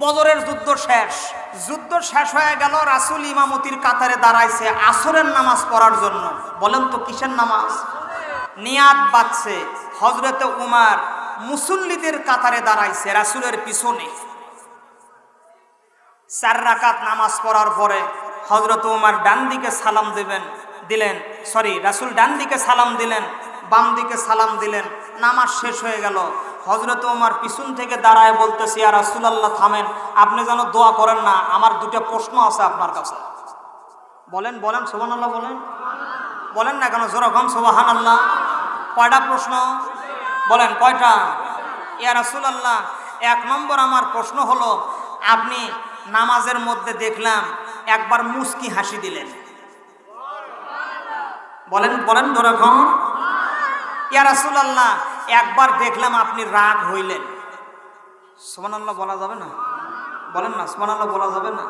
বদরের যুদ্ধ শেষ হয়ে গেল। রাসূল ইমামতির কাতারে দাঁড়াইছে আসরের নামাজ পড়ার জন্য। বলেন তো কিসের নামাজ? নিয়াত বাজছে। হযরতে উমর মুসল্লিদের কাতারে দাঁড়াইছে রাসূলের পিছনে। 4 রাকাত নামাজ পড়ার পরে হযরত উমর ডান দিকে সালাম দিলেন, রাসূল ডান দিকে সালাম দিলেন, বাম দিকে সালাম দিলেন। নামাজ শেষ হয়ে গেল। হযরত উমর পিছন থেকে দাঁড়ায় বলতেছে, ইয়া রাসূলুল্লাহ থামেন, আপনি যেন দোয়া করেন না, আমার দুটো প্রশ্ন আছে আপনার কাছে। বলেন সুবহানাল্লাহ বলেন না কেন? জোরে কম সুবহানাল্লাহ। কয়টা প্রশ্ন? বলেন কয়টা? ইয়া রাসূলুল্লাহ, 1 নম্বর আমার প্রশ্ন হলো, আপনি নামাজের মধ্যে দেখলাম একবার মুস্কি হাসি দিলেন। বলেন জোরে কম। ইয়া রাসূলুল্লাহ, একবার দেখলাম আপনি রাগ হইলেন। সুবহানাল্লাহ বলা যাবে না? বলেন না সুবহানাল্লাহ বলা যাবে না?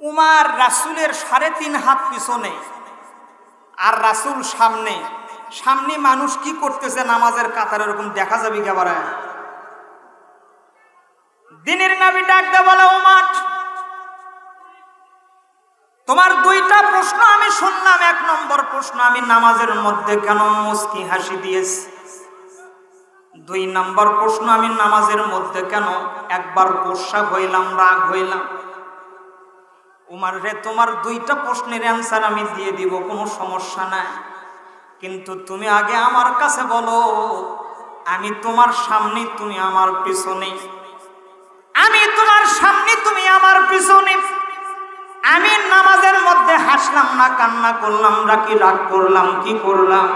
উমর রাসূলের 3.5 হাত পিছনে আর রাসূল সামনে মানুষ কি করতেছে নামাজের কাতারে এরকম দেখা যাবে একেবারে। দিনের নবী ডাক দিয়ে বলে, উমর তোমার 2টা প্রশ্ন আমি শুনলাম। 1 নম্বর প্রশ্ন, আমি নামাজের মধ্যে কেন মুস্কি হাসি দিয়েছি? 2 নম্বর প্রশ্ন, আমি নামাজের মধ্যে কেন একবার গোসা হইলাম, রাগ হইলাম? উমর রে, তোমার 2টা প্রশ্নের অ্যান্সার আমি দিয়ে দিব, কোনো সমস্যা নাই, কিন্তু তুমি আগে আমার কাছে বলো, আমি তোমার সামনে তুমি আমার পিছনে, আমি তোমার সামনে তুমি আমার পিছনে, আমি নামাজের মধ্যে হাসলাম না কান্না করলাম নাকি রাগ করলাম কি করলাম,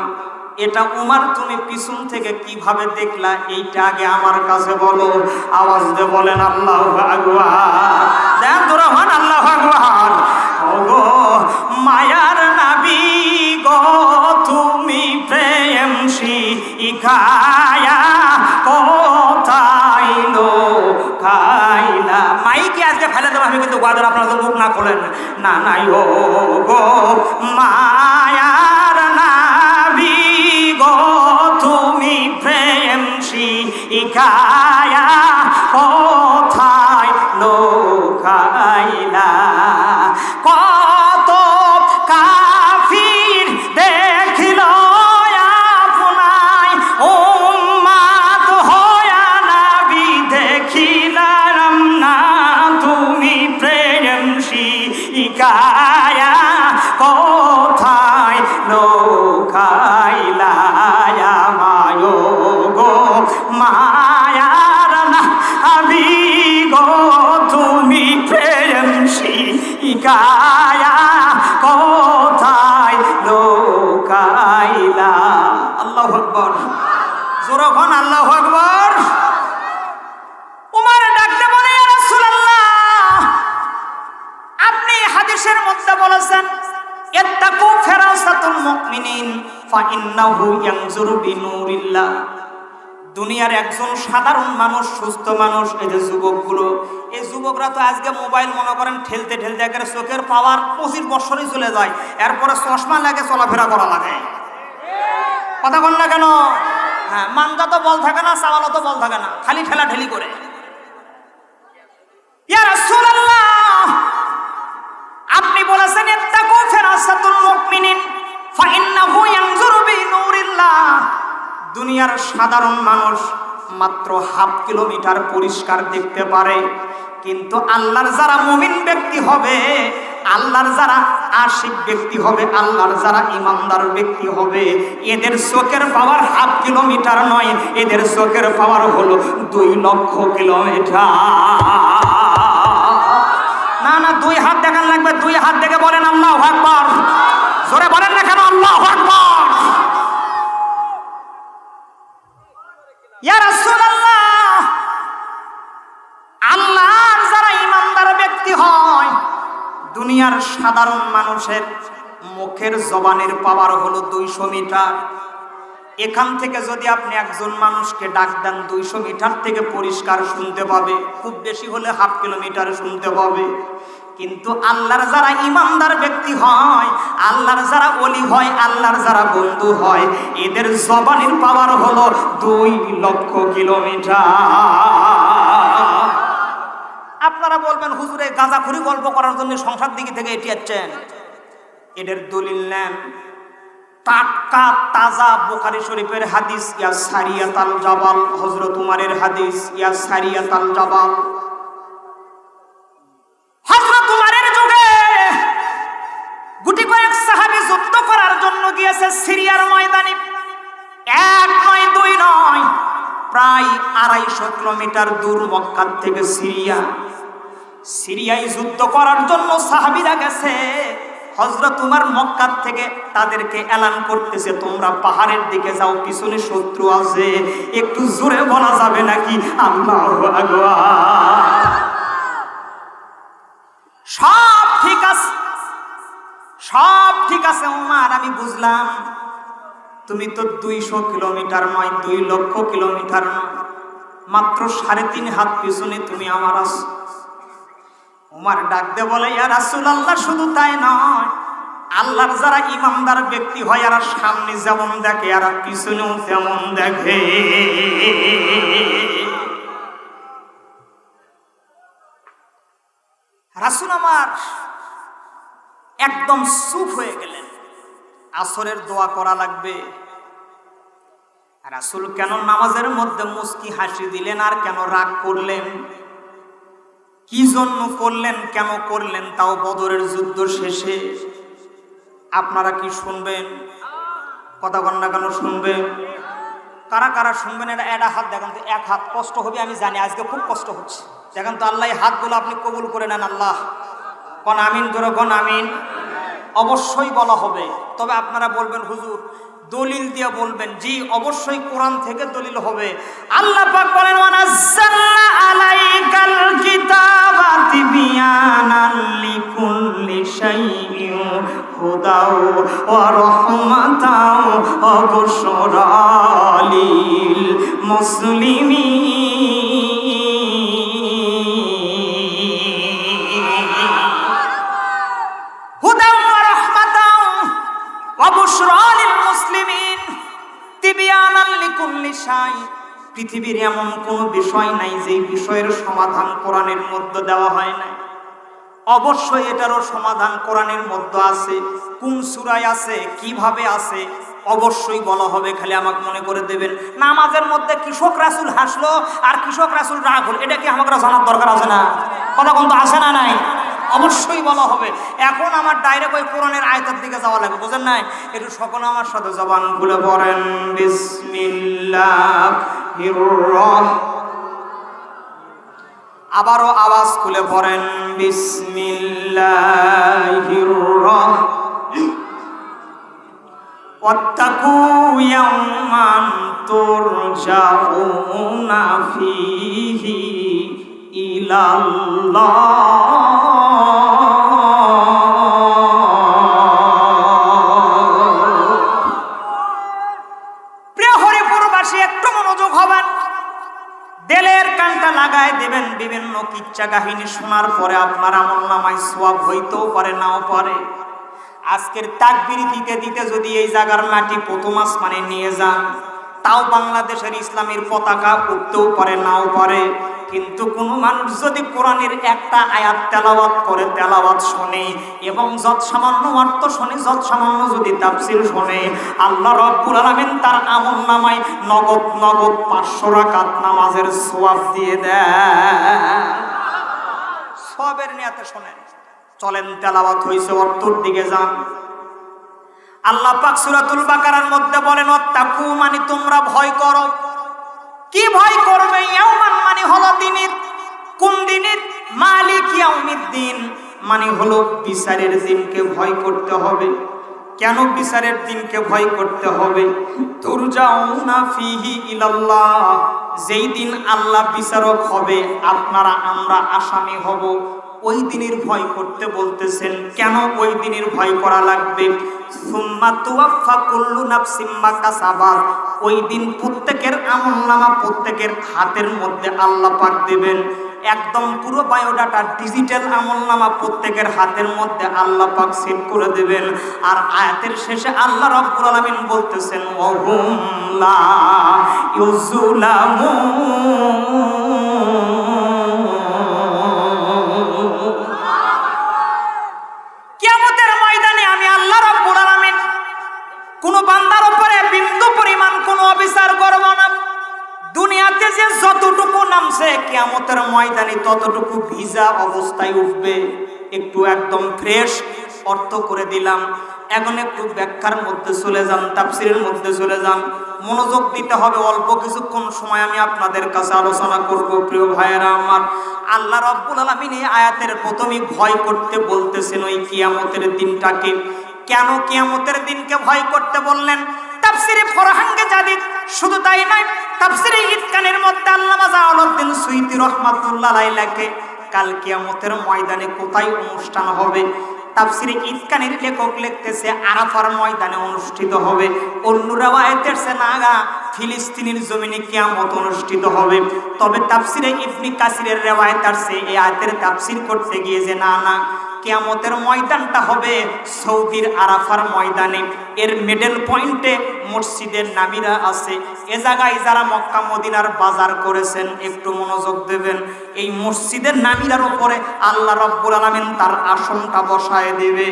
এটা উমর তুমি পিছন থেকে কিভাবে দেখলা, এইটা আগে আমার কাছে বলো। আওয়াজ দিয়ে বলেন আল্লাহু আকবার। দেন তোরা হন আল্লাহু আকবার। ওগো মায়ার নবী গো, তুমি প্রেম শিখায়া কোথায় লুকাইলা। মাইকে আজকে ফেলে দেবো আমি, কিন্তু গাদর আপনারা তো মুখ না খোলেন না। নাই ও গো মায়ার নবী গো, তুমি প্রেম শিখায়া কোথায় লুকাইলা। কত কাফির দেখিল আপনায় উম্মত হয়া নবী দেখিলাম না, তুমি প্রেম শিখায়া কোথায় লুকাইলা। মায়ো গো মায়ার নবী গো, তুমি প্রেম শিখায়া কোথায় লুকাইলা। আল্লাহু আকবার। জোরে বল আল্লাহু আকবার। উমর ডাকতে বলে, ইয়া রাসূলুল্লাহ, আপনি হাদিসের মধ্যে বলেছেন ইত্তাকু ফিরাসাতুল মুমিনিন ফাইন্নাহু ইয়ানজুরু বিনুরিল্লাহ। দুনিয়ার একজন সাধারণ মানুষ, সুস্থ মানুষ, এই যে যুবকগুলো, এই যুবকরা তো আজকে মোবাইল মনে করেন ঠেলতে ঠেলতে একেবারে চোখের পাওয়ার 25 বছরই চলে যায়, এরপরে চশমা লাগে চলাফেরা করা লাগে। কথা বল না কেন? হ্যাঁ, মান্দা তো বল থাকে না, চাওয়ালো তো বল থাকে না, খালি ঠেলাঠেলি করে। ইয়া রাসূলুল্লাহ, আপনি বলেছেন ইত্তাকু ফিরাসাতুল মুমিনিন ফাইন্নাহু ইয়ানজুরু বিনুরিল্লাহ। দুনিয়ার সাধারণ মানুষ মাত্র 1/2 কিলোমিটার পরিষ্কার দেখতে পারে, কিন্তু আল্লাহর যারা মুমিন ব্যক্তি হবে, আল্লাহর যারা আশিক ব্যক্তি হবে, আল্লাহর যারা ইমানদার ব্যক্তি হবে, এদের চোখের পাওয়ার 1/2 কিলোমিটার নয়, এদের চোখের পাওয়ার হলো 2 লক্ষ কিলোমিটার। না 2 হাত দেখান লাগবে, 2 হাত দেখে বলেন আল্লাহু আকবার। জোরে বলেন না কেন আল্লাহু আকবার। ইয়া রাসূলুল্লাহ, আল্লাহর যারা ইমানদার ব্যক্তি হয়, দুনিয়ার সাধারণ মানুষের মুখের জবানের পাওয়ার হলো 200 মিটার। এখান থেকে যদি আপনি একজন মানুষকে ডাক দেন 200 মিটার থেকে পরিষ্কার শুনতে পাবে, খুব বেশি হলে 1/2 কিলোমিটার শুনতে পাবে। কিন্তু আল্লাহর যারা ইমানদার ব্যক্তি হয়, আল্লাহর যারা ওলি হয়, আল্লাহর যারা বন্ধু হয়, এদের জবানের পাওয়ার হলো 2 লক্ষ কিলোমিটার। গাঁজাখুরি গল্প করার জন্য সংসার দিকে থেকে এটি যাচ্ছেন। এদের দলিল নেন, টাটকা তাজা বুখারী শরীফের হাদিস, ইয়া সারিয়াতাল জাবাল, হযরত উমরের হাদিস, ইয়া সারিয়াতাল জাবাল। হযরত উমরের যুগে গুটি কয়েক সাহাবী যুদ্ধ করার জন্য গিয়েছে সিরিয়ার ময়দানে। এক নয়, দুই নয়, প্রায় 250 কিলোমিটার দূর মক্কা থেকে সিরিয়ায় যুদ্ধ করার জন্য সাহাবীরা গেছে। হযরত উমর মক্কা থেকে তাদেরকে এলান করতেছে, তোমরা পাহাড়ের দিকে যাও, পিছনে শত্রু আছে। একটু জোরে বলা যাবে নাকি আল্লাহু আকবার? সব ঠিক আছে, সব ঠিক আছে উমর, আমি বুঝলাম। তুমি তো 200 কিলোমিটার নয়, 2 লক্ষ কিলোমিটার নয়, মাত্র 3.5 হাত পিছনে তুমি আমার আছো। উমর ডাক দে বলে, ইয়া রাসূলুল্লাহ, শুধু তাই নয়, আল্লাহর যারা ইমানদার ব্যক্তি হয় এরা সামনে যেমন দেখে এরা পিছনেও তেমন দেখে। রাসূল আমার একদম চুপ হয়ে গেলেন। আসরের দোয়া করা লাগবে। রাসূল কেন নামাজের মধ্যে মুস্কি হাসি দিলেন আর কেন রাগ করলেন? কি জন্য করলেন, কেন করলেন, তাও বদরের যুদ্ধ শেষে? আপনারা কি শুনবেন? কথা বল না কেন, শুনবেন? কারা কারা শুনবেন? এটা হাত দেখান তো, এক হাত। কষ্ট হবে আমি জানি, আজকে খুব কষ্ট হচ্ছে। দেখেন তো, আল্লাহ হাতগুলো আপনি কবুল করে নেন। আল্লাহ কোন আমিন, ধরো কোন আমিন। অবশ্যই বলা হবে, তবে আপনারা বলবেন হুজুর দলিল দিয়ে বলবেন। জি, অবশ্যই কোরআন থেকে দলিল হবে। আল্লাহ পাক বলেন, ওয়ানাজ্জালনা আলাইকাল কিতাবা তিবয়ানাল লিকুল্লি শাইইন হুদাও ওয়া রাহমাতাও ওয়া বুশরা লিল মুসলিমিন। হুদাও ওয়া রাহমাতাও ওয়া বুশরা লিল মুসলিমিন তিবয়ানাল লিকুল্লি শাই। পৃথিবীর এমন কোন বিষয় নাই যে বিষয়ের সমাধান কোরআনের মধ্যে দেওয়া হয় নাই। অবশ্যই এটারও সমাধান কোরআনের মধ্যে আছে। কোন সূরায় আছে, কিভাবে আছে, অবশ্যই বলা হবে। খালি আমাকে মনে করে দেবেন। নামাজের মধ্যে কৃষক রাসূল হাসলো আর কৃষক রাসূল রাগ হলো, এটা কি আমাকে জানার দরকার আছে না? কথা কোন তো আছে না নাই? অবশ্যই বলা হবে। এখন আমার ডাইরেক্ট ওই কোরআনের আয়াতের দিকে যাওয়া লাগবে, বুঝেন নাই? একটু সকলে আমার সাথে জবান খুলে পড়েন, বিসমিল্লাহির রাহমানির। আবারও আওয়াজ খুলে পড়েন, বিসমিল্লাহির রাহমানির। ওয়াত্তাকু ইয়াওমান তুরজাউনা ফীহি ইলাল্লাহ। প্রিয় হরিপুরবাসী, একটু মনোযোগ হবেন, দিলের কানটা লাগায় দেবেন। বিভিন্ন কিচ্ছা কাহিনী শোনার পরে আপনার আমলনামায় সওয়াব হইতেও পারে, নাও পারে। আজকের তাকবীর দিতে দিতে যদি এই জায়গার মাটি প্রথম আসমানে নিয়ে যান, তাও বাংলাদেশের ইসলামের পতাকা উঠতেও পারে, নাও পারে। কিন্তু কোন মানুষ যদি কোরআনের একটা আয়াত তেলাওয়াত করে, তেলাওয়াত শোনে এবং যত সামান্য অর্থ শোনে, যত সামান্য যদি তাফসীর শোনে, আল্লাহ রাব্বুল আলামিন তার আমলনামায় নগদ নগদ 500 রাকাত নামাজের সওয়াব দিয়ে দেয়। সওয়াবের নিয়তে শোনেন। চলেন, তেলাওয়াত হইছে, অর্থের দিকে যান। আল্লাহ পাক সূরাতুল বাকারার মধ্যে বলেন, ওয়াত্তাকু মানে তোমরা ভয় করো। কি ভয় করবে? ইয়াওমান মানে হলো দিনের। কোন দিনের? মালিক ইয়াউমিদ্দিন মানে হলো বিচারের দিনকে ভয় করতে হবে। কেন বিচারের দিনকে ভয় করতে হবে? তুরজাউনা ফীহি ইলাল্লাহ, যেই দিন আল্লাহ বিচারক হবে, আপনারা আমরা আসামি হব। ওই দিনের ভয় করতে বলতেছেন। কেন ওই দিনের ভয় করা লাগবে? সুম্মা তুওয়াফা কুল্লু নাফসিম মা কাসাবাত, ওই দিন প্রত্যেকের আমলনামা প্রত্যেকের হাতের মধ্যে আল্লাহ পাক দেবেন। একদম পুরো বায়োডাটা ডিজিটাল আমলনামা প্রত্যেকের হাতের মধ্যে আল্লাহ পাক সেট করে দেবেন। আর আয়াতের শেষে আল্লাহ রাব্বুল আলামিন বলতেছেন, ওয়াহুম লা ইউযলামুন। কিয়ামতের ময়দানে ততটুকু ভিজা অবস্থায় উঠবে। একটু একদম ফ্রেশ অর্থ করে দিলাম। এখন একটু ব্যাখ্যার মধ্যে চলে যান, তাফসীরের মধ্যে চলে যান, মনোযোগ দিতে হবে। অল্প কিছুক্ষণ সময় আমি আপনাদের কাছে আলোচনা করব। প্রিয় ভাইয়েরা আমার, আল্লাহ রাব্বুল আলামিন এই আয়াতের প্রথমেই ভয় করতে বলতেছেন ওই কিয়ামতের দিনটাকে। কেন কিয়ামতের দিনকে ভয় করতে বললেন? তাফসীরে ফরহাঙ্গে জাদিদ, শুধু তাই নয়, তাফসীরে ইতকানের মধ্যে আল্লামা জালালউদ্দিন সুয়ুতী রাহমাতুল্লাহ আলাইহি লেখে কাল কিয়ামতের ময়দানে কোথায় অনুষ্ঠান হবে। তাফসীরে ইতকানের লেখক লিখতেছে আরাফার ময়দানে অনুষ্ঠিত হবে। অন্য রাওয়ায়াতের সেনাগা ফিলিস্তিনের জমিনে কিয়ামত অনুষ্ঠিত হবে। তবে তাফসীরে ইবনে কাসিরের রাওয়ায়াত আছে এই আয়াতের তাফসীর করতে গিয়ে যে না, কিয়ামতের ময়দানটা হবে সৌদির আরাফার ময়দানে। এর মিডল পয়েন্টে মসজিদে নামিরা আছে। এ জায়গায় যারা মক্কা মদিনার বাজার করেছেন একটু মনোযোগ দেবেন। এই মসজিদের নামিরার উপরে আল্লাহ রাব্বুল আলামিন তার আসনটা বসায় দেবে।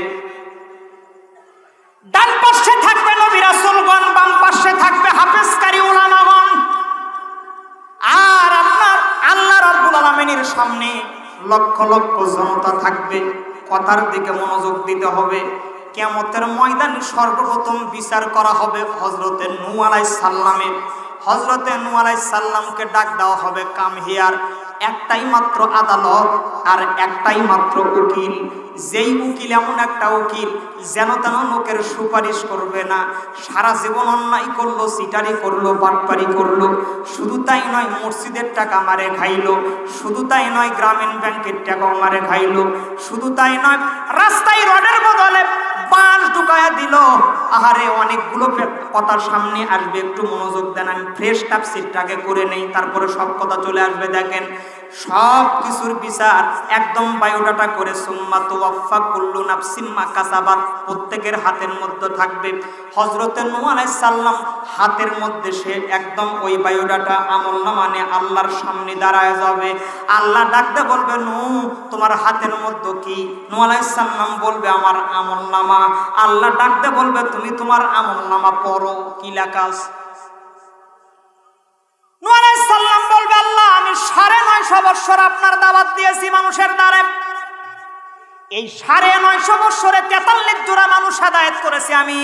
ডান পাশে থাকবে নবী রাসূলগণ, বাম পাশে থাকবে হাফেজকারী উলামাগণ। আর আপনার আল্লাহ রাব্বুল আলামিনের সামনে লক্ষ লক্ষ জনতা থাকবে। কথার দিকে মনোযোগ দিতে হবে। কিয়ামতের ময়দানে সর্বপ্রথম বিচার করা হবে হযরতে নূহ আলাইহিস সালামের। হযরতে নূহ আলাইহিস সালামকে ডাক দেওয়া হবে কাম হিয়ার। একটাই মাত্র আদালত আর একটাই মাত্র উকিল। যেই উকিল এমন একটা উকিল যেন তেন লোকের সুপারিশ করবে না। সারা জীবন অন্যায় করলো, সিটারি করলো, বাটপারি করলো। শুধু তাই নয়, মসজিদের টাকা মারে খাইলো। শুধু তাই নয়, গ্রামীণ ব্যাংকের টাকাও মারে খাইলো। শুধু তাই নয়, রাস্তায় রডের বদলে বাঁশ ঢুকায়া দিল। আহারে, অনেকগুলো কথা সামনে আসবে, একটু মনোযোগ দেন। আমি ফ্রেশ তাফসীরটাকে করে নেই, তারপরে সব কথা চলে আসবে। দেখেন, সব কিছুর বিচার একদম বায়োডাটা করে সুম্মা তুওয়াফা কুল্লু নাফসিম মা কাসাবাত প্রত্যেকের হাতের মধ্যে থাকবে। হযরতে নূহ আলাইহিস সালাম হাতের মধ্যে সে একদম ওই বায়োডাটা আমলনামা নিয়ে আল্লাহর সামনে দাঁড়ায় যাবে। আল্লাহ ডাকতে বলবে, নূহ তোমার হাতের মধ্যে কি? নূহ আলাইহিস সালাম বলবে, আমার আমলনামা। আল্লাহ ডাকতে বলবে, তুমি তোমার আমলনামা পড়ো, কি লেখা আছে? নূহ আলাইহিস সালাম বলবে, আল্লাহ আমি 950 বছর আপনার দাওয়াত দিয়েছি মানুষের দ্বারে। এই 950 বছরে 43 জোড়া মানুষ হেদায়েত করেছি আমি।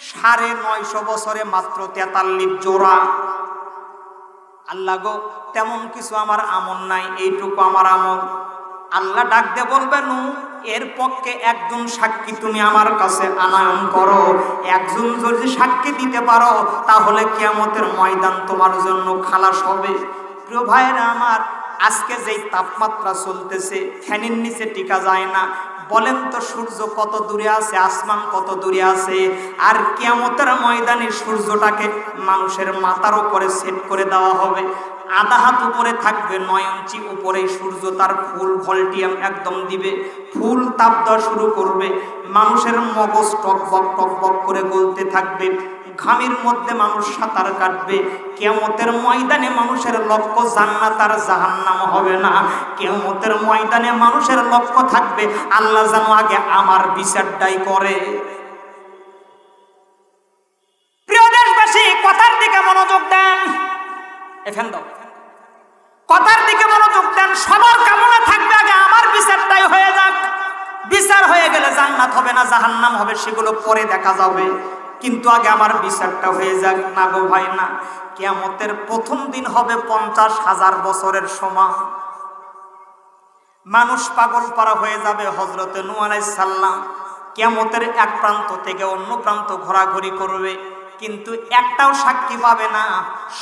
950 বছরে মাত্র 43 জোড়া। আল্লাহ গো, তেমন কিছু আমার আমল নাই, এইটুকু আমার আমল। আল্লাহ ডাক দিয়ে বলবেন, এর পক্ষে একজন সাক্ষী তুমি আমার কাছে আনয়ন করো। একজন যদি সাক্ষী দিতে পারো তাহলে কিয়ামতের ময়দান তোমার জন্য খালাস হবে। প্রিয় ভাইয়েরা আমার, আজকে যেই তাপমাত্রা চলতেছে, ফ্যানের নিচে টিকা যায় না। বলেন তো, সূর্য কত দূরে আছে, আসমান কত দূরে আছে? আর কিয়ামতের ময়দানে সূর্যটাকে মানুষের মাথার উপরে সেট করে দেওয়া হবে। আধা হাত উপরে থাকবে, 9 ইঞ্চি উপরে সূর্য তার ফুল ভোল্টিয়াম একদম দিবে। ফুল তাপ দেওয়া শুরু করবে। মানুষের মগজ টকবক করে গলতে থাকবে। ঘামের মধ্যে মানুষ সাঁতার কাটবে। কিয়ামতের ময়দানে মানুষের লক্ষ্য জান্নাত আর জাহান্নাম হবে না। কিয়ামতের ময়দানে মানুষের লক্ষ্য থাকবে, আল্লাহ যেন আগে আমার বিচারটাই করে। প্রিয় দেশবাসী, কথার দিকে মনোযোগ দেন। এফেন দাও, কথার দিকে মনোযোগ দেন। সবার কামনা থাকবে আগে আমার বিচারটাই হয়ে যাক। বিচার হয়ে গেলে জান্নাত হবে না জাহান্নাম হবে সেগুলো পরে দেখা যাবে, কিন্তু আগে আমার বিচারটা হয়ে যাক। না গো ভাই, না। কিয়ামতের প্রথম দিন হবে 50,000 বছরের সমান। মানুষ পাগল পারা হয়ে যাবে। হযরতে নূহ আলাইহিস সালাম কিয়ামতের এক প্রান্ত থেকে অন্য প্রান্ত ঘোরাঘুরি করবে, কিন্তু একটাও সাক্ষী পাবে না।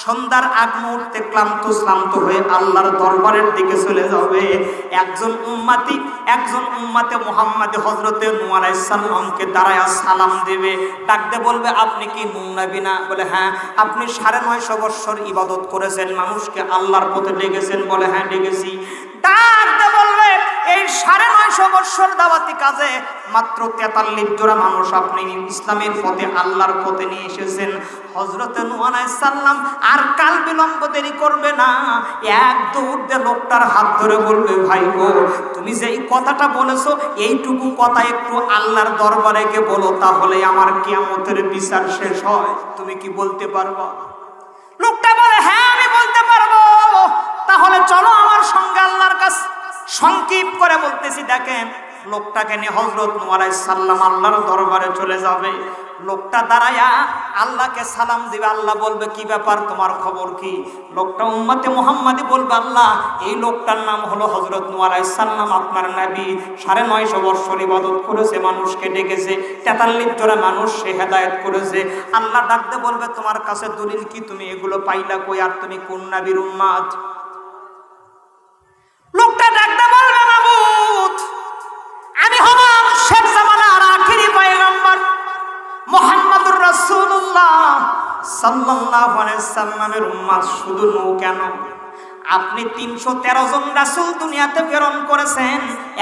সন্ধ্যার আগ মুহূর্তে ক্লান্ত হয়ে আল্লাহর দরবারের দিকে চলে যাবে। একজন উম্মতে মুহাম্মদ হযরতে নূহ আলাইহিস সালামকে দাঁড়ায়া সালাম দেবে। ডাকতে বলবে, আপনি কি নূহ নবী না? বলে হ্যাঁ। আপনি 950 বছর ইবাদত করেছেন, মানুষকে আল্লাহর পথে ডেকেছেন? বলে হ্যাঁ, ডেকেছি। ডাকতে বলবে, এই 950 বছর দাওয়াতি কাজে মাত্র 43 জোড়া মানুষ আপনি ইসলামের পথে, আল্লাহর পথে নিয়ে এসেছেন। হযরতে নূহ আলাইহিস সালাম আর কাল বিলম্ব দেরি করবে না। এক দৌড়ে লোকটার হাত ধরে বলবে, ভাই গো, তুমি যে এই কথাটা বলেছো, এইটুকু কথা একটু আল্লাহর দরবারে গিয়ে বলো, তাহলে আমার কিয়ামতের বিচার শেষ হয়। তুমি কি বলতে পারবা? লোকটা বলে, হ্যাঁ আমি বলতে পারবো। তাহলে চলো আমার সঙ্গে আল্লাহর কাছে। সংক্ষিপ করে বলতেছি, দেখেন লোকটাকে নিয়ে হযরত নূহ আলাইহিস সালাম আল্লাহর দরবারে চলে যাবে। লোকটা দাঁড়ায়া আল্লাহকে সালাম দিবে। আল্লাহ বলবে কি ব্যাপার, তোমার খবর কি? লোকটা উম্মতে মুহাম্মাদি বলবে, আল্লাহ এই লোকটার নাম হলো হযরত নূহ আলাইহিস সালাম, আপনার নবী। 950 বছর ইবাদত করেছে, মানুষকে ডেকেছে, 43 জন মানুষ সে হেদায়েত করেছে। আল্লাহ ডাকতে বলবে তোমার কাছে দলিল কি, তুমি এগুলো পাইলা কই, আর তুমি কোন নবীর উম্মত? লোকটা ডাকতে বলবে, মাবুদ আমি হলাম শেষ জামানার আখিরি পয়গম্বর মুহাম্মদুর রাসূলুল্লাহ সাল্লাল্লাহু আলাইহি সাল্লামের উম্মত। শুধু নূহ কেন, আপনি 313 জন রাসূল দুনিয়াতে প্রেরণ করেছেন,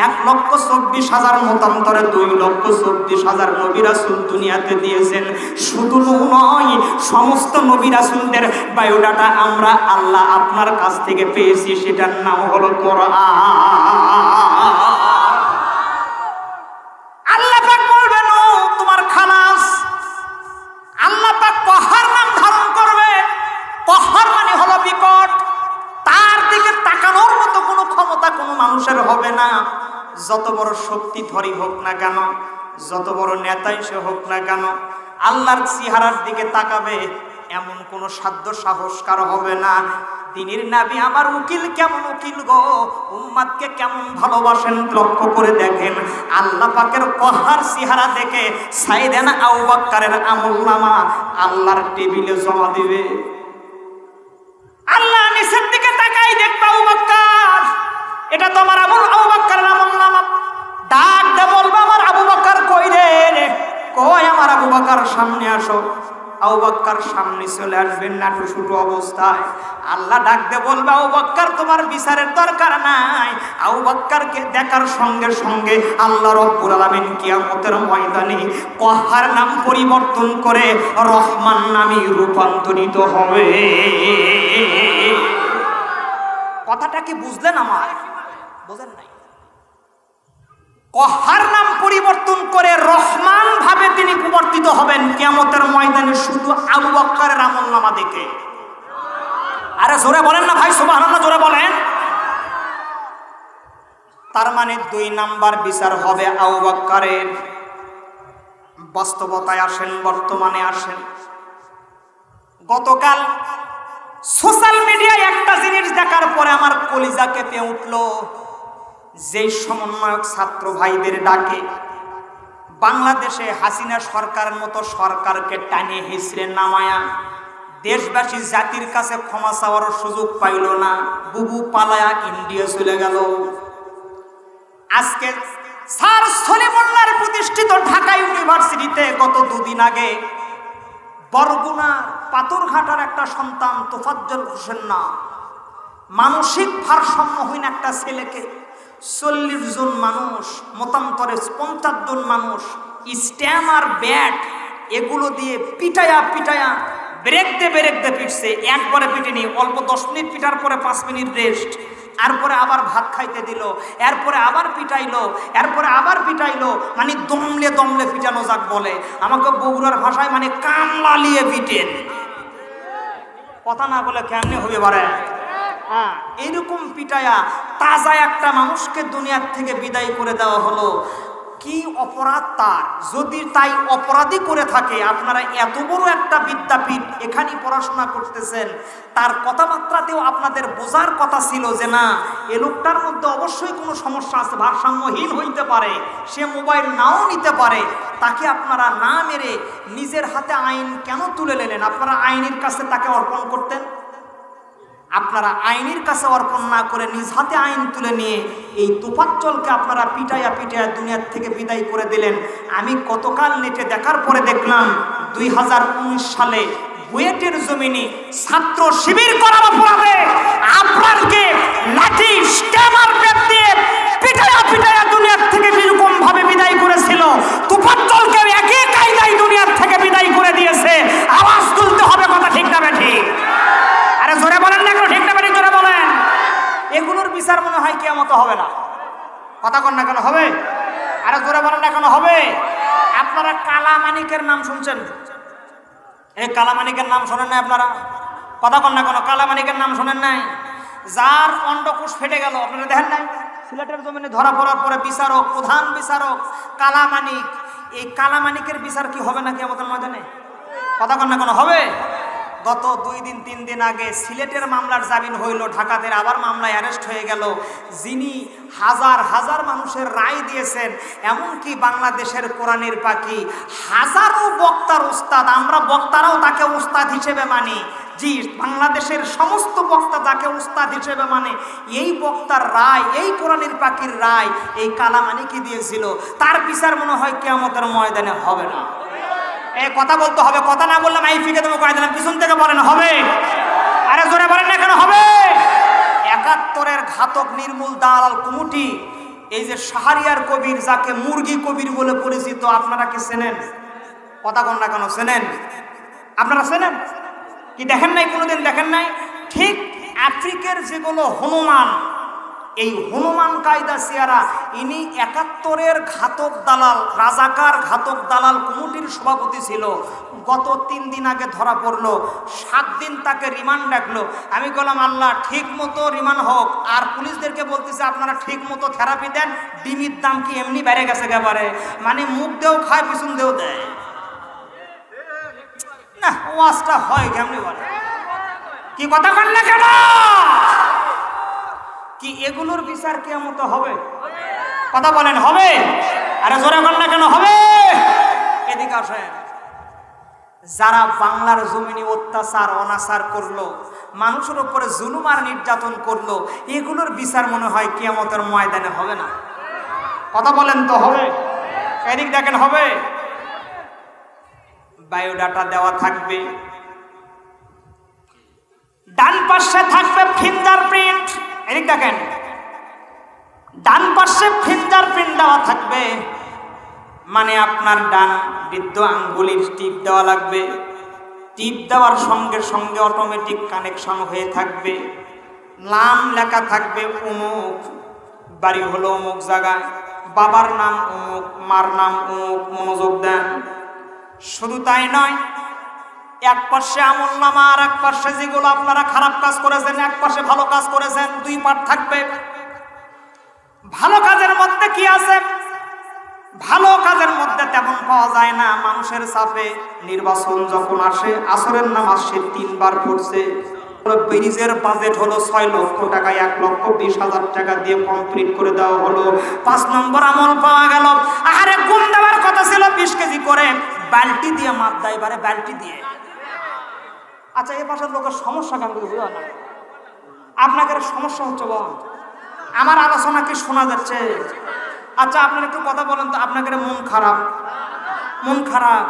1,24,000 মতান্তরে 2,24,000 নবী রাসূল দুনিয়াতে দিয়েছেন। শুধু নূহ নয়, সমস্ত নবী রাসূলদের বায়োডাটা আমরা আল্লাহ আপনার কাছ থেকে পেয়েছি, সেটার নাম হলো কোরআন। আল্লাহ পাক বলবেন নূহ তোমার খালাস। আল্লাহ পাক কহার নাম ধারণ করবে। কহার মানে হলো বিকট, তার দিকে তাকানোর মতো কোনো ক্ষমতা কোনো মানুষের হবে না। যত বড় শক্তিধরী হোক না কেন, যত বড় নেতাই সে হোক না কেন, আল্লাহর চেহারার দিকে তাকাবে এমন কোনো সাধ্য সাহস কারো হবে না। দিনের নবী আমার উকিল কেমন উকিল গো, উম্মতকে কেমন ভালোবাসেন লক্ষ্য করে দেখেন। আল্লাহ পাকের কহার চেহারা দেখে সাইয়েদনা আবু বকরের আমলনামা আল্লাহর টেবিলে জমা দিবে। আল্লাহ নিচের দিকে তাকাই দেখবে আবু বকর, এটা তোমার আবু বকরের আমলনামা। ডাক দে বলবে আমার আবু বকর কই রে, কই আমার আবু বকর সামনে আসো। আবু বকর সামনে চলে আসবেন নাটু শুটু অবস্থায়। আল্লাহ ডাক দে বলবে আবু বকর তোমার বিচারের দরকার নাই। আবু বকরকে দেখার সঙ্গে সঙ্গে আল্লাহ রব্বুল আলামিন কিয়ামতের ময়দানে কহার নাম পরিবর্তন করে রহমান নামে রূপান্তরিত হবে। কথাটা কি বুঝলেন আমার? বুঝেন নাই? কহার নাম পরিবর্তন করে রহমান ভাবে তিনি প্রবর্তিত হবেন কিয়ামতের ময়দানে, শুধু আবু বকরের আমলনামা দেখে। আরে জোরে বলেন না ভাই, সুবহানাল্লাহ, জোরে বলেন। তার মানে 2 নাম্বার বিচার হবে আবু বকরের। বাস্তবতায় আসেন, বর্তমানে আসেন। গতকাল সোশ্যাল মিডিয়ায় একটা জিনিস দেখার পরে আমার কলিজা কেঁপে উঠলো। যেই সমন্বয়ক ছাত্র ভাইদের ডাকে বাংলাদেশে হাসিনা সরকারের মতো সরকারকে টানিয়ে হিসড়ে নামায়া দেশবাসী জাতির কাছে ক্ষমা চাওয়ার সুযোগ পাইল না, বুবু পালায়া ইন্ডিয়া চলে গেল। আজকে স্যার সলিমুল্লাহর প্রতিষ্ঠিত ঢাকা ইউনিভার্সিটিতে গত 2 দিন আগে বরগুনা পাথরঘাটার একটা সন্তান তোফাজ্জল হোসেন না, মানসিক ভারসাম্যহীন একটা ছেলেকে 40 জন মানুষ, মতান্তরে 50 জন মানুষ স্ট্যাম আর ব্যাট এগুলো দিয়ে পিটায়া পিটায়া ব্রেক দিয়ে পিটছে। একবারে পিটেনি, অল্প 10 মিনিট পিটার পরে 5 মিনিট রেস্ট, এরপরে আবার ভাত খাইতে দিল, এরপরে আবার পিটাইলো, এরপরে আবার পিটাইলো। মানে দমলে দমলে পিটানো যাক বলে, আমাকে বগুড়ার ভাষায় মানে কামলা লিয়ে পিটেন। কথা না বলে কেমনে হবে বারে? হ্যাঁ, এইরকম পিটায়া তাজা একটা মানুষকে দুনিয়ার থেকে বিদায় করে দেওয়া হলো। কি অপরাধ তার? যদি তাই অপরাধী করে থাকে, আপনারা এত বড় একটা বিদ্যাপীঠ এখানে পড়াশোনা করতেছেন, তার কথাবার্তাতেও আপনাদের বোঝার কথা ছিল যে না, এ লোকটার মধ্যে অবশ্যই কোনো সমস্যা আছে, ভারসাম্যহীন হইতে পারে, সে মোবাইল নাও নিতে পারে। তাকে আপনারা না মেরে নিজের হাতে আইন কেন তুলে নিলেন? আপনারা আইনের কাছে তাকে অর্পণ করতেন। আপনারা আইনের কাছে অর্পণ না করে নিজ হাতে আইন তুলে নিয়ে এই তোফাজ্জলকে আপনারা পিটাইয়া পিটাইয়া দুনিয়ার থেকে বিদায় করে দিলেন। আমি গতকাল নেটে দেখার পরে দেখলাম 2019 সালে বুয়েটের জমিনে ছাত্র শিবির করার অপরাধে আপনারকে লাঠি স্ট্যামার ব্যাট দিয়ে পিটাইয়া পিটাইয়া দুনিয়ার থেকে এরকম ভাবে বিদায় করেছিল। তোফাজ্জলকে একই কায়দায় দুনিয়ার থেকে বিদায় করে দিয়েছে। আওয়াজ তুলতে হবে, কথা ঠিক না ঠিক? আরে জোরে বলেন না, ঠিক না বেঠিক জোরে বলেন। এগুলোর বিচার মনে হয় কিয়ামত হবে না। কথা কন না কেন হবে? আরে জোরে বলেন না কেন হবে? আপনারা কালামানিকের নাম শুনছেন? এই কালামানিকের নাম শোনেন নাই আপনারা? কথা কন না কেন? কালামানিকের নাম শোনেন নাই? যার অন্ডকোষ ফেটে গেল, আপনারা দেখেন নাই সিলেটের জমিনে ধরা পড়ার পরে বিচারক, প্রধান বিচারক কালামানিক, এই কালামানিকের বিচার কি হবে নাকি আমাদের ময়দানে? কথা কন না কোনো হবে? গত 2 দিন 3 দিন আগে সিলেটের মামলার জামিন হইল, ঢাকাতে আবার মামলায় অ্যারেস্ট হয়ে গেল। যিনি হাজার হাজার মানুষের রায় দিয়েছেন, এমনকি বাংলাদেশের কোরআনের পাখি, হাজারো বক্তার উস্তাদ, আমরা বক্তারাও তাকে উস্তাদ হিসেবে মানি। জি, বাংলাদেশের সমস্ত বক্তা তাকে উস্তাদ হিসেবে মানে। এই বক্তার রায়, এই কোরআনের পাখির রায় এই কালামানিকে দিয়েছিল। তার বিচার মনে হয় কিয়ামতের ময়দানে হবে না। এই কথা বলতে হবে, কথা না বললাম এই ফিকে তুমি করে দিলাম, পিছন থেকে বলেন হবে? আরে জোরে বলেন না কেন হবে? 71-এর ঘাতক নির্মূল দালাল কুমুটি, এই যে শাহরিয়ার কবির, যাকে মুরগি কবির বলে পরিচিত, আপনারা কি চেনেন? কথা কন না কেন, চেনেন? আপনারা চেনেন কি? দেখেন নাই? কোনোদিন দেখেন নাই? ঠিক আফ্রিকার যেগুলো হনুমান, এই হনুমান কায়দা সিয়ারা, ইনি 71-এর ঘাতক দালাল, রাজাকার ঘাতক দালাল কমিটির সভাপতি ছিল। গত 3 দিন আগে ধরা পড়লো, 7 দিন তাকে রিমান্ড ডাকলো। আমি বললাম আল্লাহ ঠিক মতো রিমান্ড হোক। আর পুলিশদেরকে বলতেছে আপনারা ঠিক মতো থেরাপি দেন, ডিমির দাম কি এমনি বেড়ে গেছে একেবারে, মানে মুখ দেও খায়, পিছন দেও দেয় না। ওয়াজটা হয় কেমনি বলে? কি কথা কন না কেন? কি এগুলোর বিচার কিয়ামতে হবে? কথা বলেন হবে? আরে জোরে বলেন না কেন হবে? এদিকে আসেন। যারা বাংলার জমিনে অত্যাচার অনাচার করলো, মানুষের উপরে জুলুম আর নির্যাতন করলো, এগুলোর বিচার মনে হয় কিয়ামতের ময়দানে হবে না? কথা বলেন তো হবে? এদিক দেখেন হবে? বায়োডাটা দেওয়া থাকবে, ডান পাশে থাকবে ফিঙ্গারপ্রিন্ট। এদিক দেখেন, ডান পাশে ফিঙ্গারপ্রিন্ট দেওয়া থাকবে, মানে আপনার ডান বৃদ্ধ আঙ্গুলির টিপ দেওয়া লাগবে। টিপ দেওয়ার সঙ্গে সঙ্গে অটোমেটিক কানেকশন হয়ে থাকবে। নাম লেখা থাকবে অমুক, বাড়ি হলো অমুক জায়গায়, বাবার নাম অমুক, মার নাম অমুক। মনোযোগ দেন। শুধু তাই নয়, এক পাশে আমলনামা আর এক পাশে যেগুলো আপনারা খারাপ কাজ করেছেন, এক পাশে ভালো কাজ করেছেন, 2 পার্ট থাকবে। ভালো কাজের মধ্যে কি আছে? ভালো কাজের মধ্যে তেমন পাওয়া যায় না। মানুষের চাপে নির্বাচন যখন আসে, আসরের নামাজ সে 3 বার পড়ছে, ব্রিজের বাজেট হলো 6 লক্ষ টাকা, 1,20,000 টাকা দিয়ে কমপ্লিট করে দেওয়া হলো। 5 নম্বর আমল পাওয়া গেল, আরে গুণ দেওয়ার কথা ছিল 20 কেজি করে, বালতি দিয়ে মাপ দেয়, এবারে বালতি দিয়ে। আচ্ছা, এই পাশের লোকের সমস্যা কেন বুঝা না? আপনাদের সমস্যা হচ্ছে বল? আমার আলোচনা কি শোনা যাচ্ছে? আচ্ছা, আপনারা একটু কথা বলেন তো, আপনাদের মন খারাপ? মন খারাপ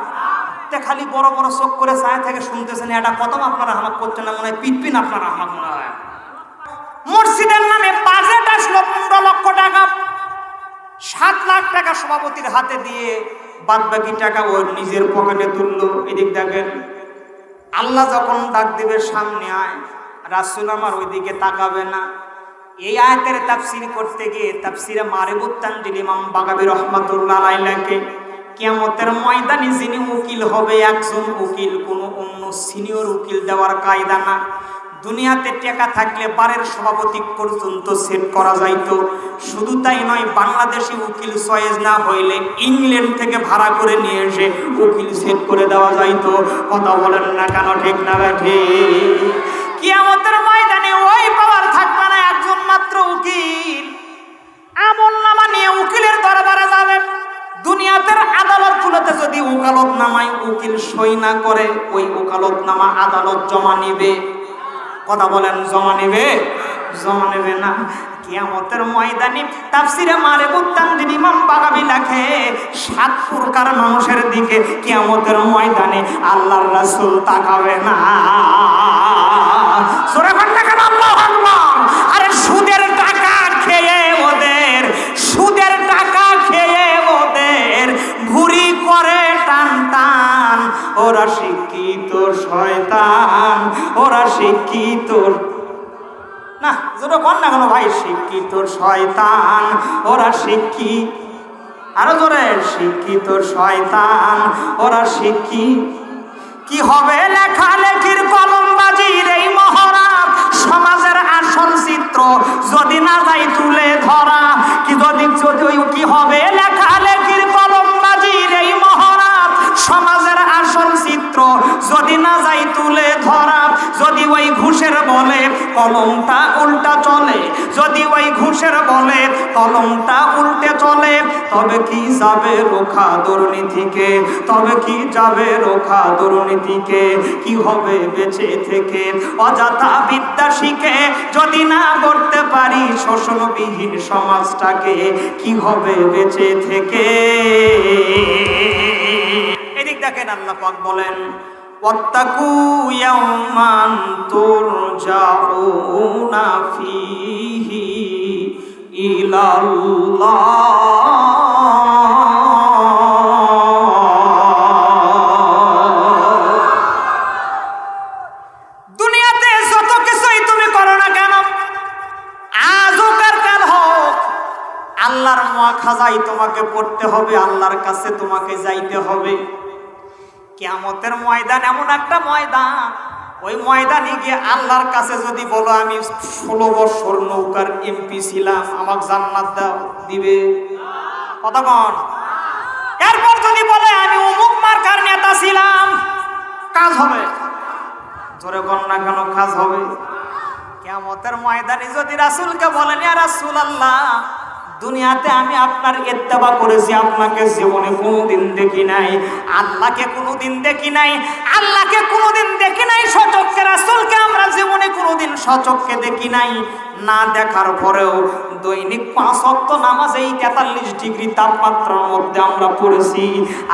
তে খালি বড় বড় চোখ করে ছায়া থেকে শুনতেছেন, এটা কদম আপনারা হামাক করছেন না, মনে হয় পিটপিন আপনারা হামাক মনে হয়। মসজিদের নামে বাজেট আসলো 15 লক্ষ টাকা, 7 লাখ টাকা সভাপতির হাতে দিয়ে বাদ বাকি টাকা ওর নিজের পকেটে তুললো। এদিক দেখেন, আল্লাহ যখন ডাক দিবে সামনে আয়, রাসূল আমার ওইদিকে তাকাবে না। এই আয়াতের তাফসীর করতে গিয়ে তাফসীরে মারিবুত তানজিল ইমাম বাগাবী রাহমাতুল্লাহ আলাইহি, কিয়ামতের ময়দানে যিনি উকিল হবে, একজন উকিল, কোনো অন্য সিনিয়র উকিল দেওয়ার কায়দা না। দুনিয়াতে টাকা থাকলে বারের সভাপতি পর্যন্ত সেট করা যাইতো। শুধু তাই নয়, বাংলাদেশি উকিল চয়েস না হইলে ইংল্যান্ড থেকে ভাড়া করে নিয়ে এসে উকিল সেট করে দেওয়া যাইতো। কথা বলেন না কেন, ঠিক না ঠিক? কিয়ামতের ময়দানে ওই পাওয়ার থাকবে না, একজন মাত্র উকিল আমলনামা নিয়ে উকিলের দরবারে যাবে। দুনিয়াতে আদালতগুলোতে যদি ওকালতনামায় উকিল সই না করে, ওই ওকালতনামা আদালত জমা নিবে। কথা বলেন, জমা নেবে? জমা নেবে না। কিয়ামতের ময়দানে তাফসীরে মারিবুত তানজিল ইমাম বাগাবী লেখে, 7 প্রকার মানুষের দিকে কিয়ামতের ময়দানে আল্লাহর রাসূল তাকাবে না। সূরা ফাতিহা কেন? আল্লাহু আকবার। আরে সুদের টাকা খেয়ে ওদের, সুদের টাকা খেয়ে ওদের ঘুরি করে টান টান, ওরা শিক্ষিত শয়তান, ওরা শিক্ষিত না, যেটা কর না কেন ভাই, শিক্ষিত শয়তান, ওরা শিক্ষিত, আরো জোরে, শিক্ষিত শয়তান, ওরা শিক্ষিত। কি হবে লেখালেখির কলমবাজির এই মহড়া, সমাজের আসল চিত্র যদি না যাই তুলে ধরা, কি যদি কি হবে লেখালেখির কলমবাজির এই মহড়া। সমাজের আসল চিত্র যদি না যাই তুলে ধরা, যদি ওই ঘুষের বলে কলমটা উল্টা চলে, যদি ওই ঘুষের বলে কলমটা উল্টে চলে, তবে কি যাবে রোখা দুর্নীতিকে, তবে কি যাবে রোখা দুর্নীতিকে, কি হবে বেঁচে থেকে অযথা বিদ্যা শিখে যদি না করতে পারি শোষণবিহীন সমাজটাকে, কি হবে বেঁচে থেকে। এদিক দেখেন আল্লাহ পাক বলেন ওয়াত্তাকু ইয়াওমান তুরজাউনা ফীহি ইলাল্লাহ। দুনিয়াতে যত কিছুই তুমি করো না কেন, আজ হোক আর কাল হোক, আল্লাহর মুআখাযায় তোমাকে পড়তে হবে, আল্লাহর কাছে তোমাকে যাইতে হবে। কিয়ামতের ময়দান এমন একটা ময়দান, ওই ময়দানে গিয়ে আল্লাহর কাছে যদি বলো আমি 16 বছর নৌকার এমপি ছিলাম, আমাকে জান্নাত দাও, দিবে? কতক্ষণ? এরপর যদি বলে আমি অমুক মার্কার নেতা ছিলাম, কাজ হবে? জোরে বল না কেন কাজ হবে? কিয়ামতের ময়দানে যদি রাসূলকে বলেন ইয়া রাসূলুল্লাহ, দুনিয়াতে আমি আপনার ইত্তেবা করেছি, আপনাকে জীবনে কোনোদিন দেখি নাই, আল্লাহকে কোনোদিন দেখি নাই, আল্লাহকে কোনোদিন দেখি নাই, সচক্ষে রাসূলকে আমরা জীবনে কোনোদিন সচক্ষে দেখি নাই, না দেখার পরেও দৈনিক 5 ওয়াক্ত নামাজ এই 43 ডিগ্রি তাপমাত্রার মধ্যে আমরা পড়েছি,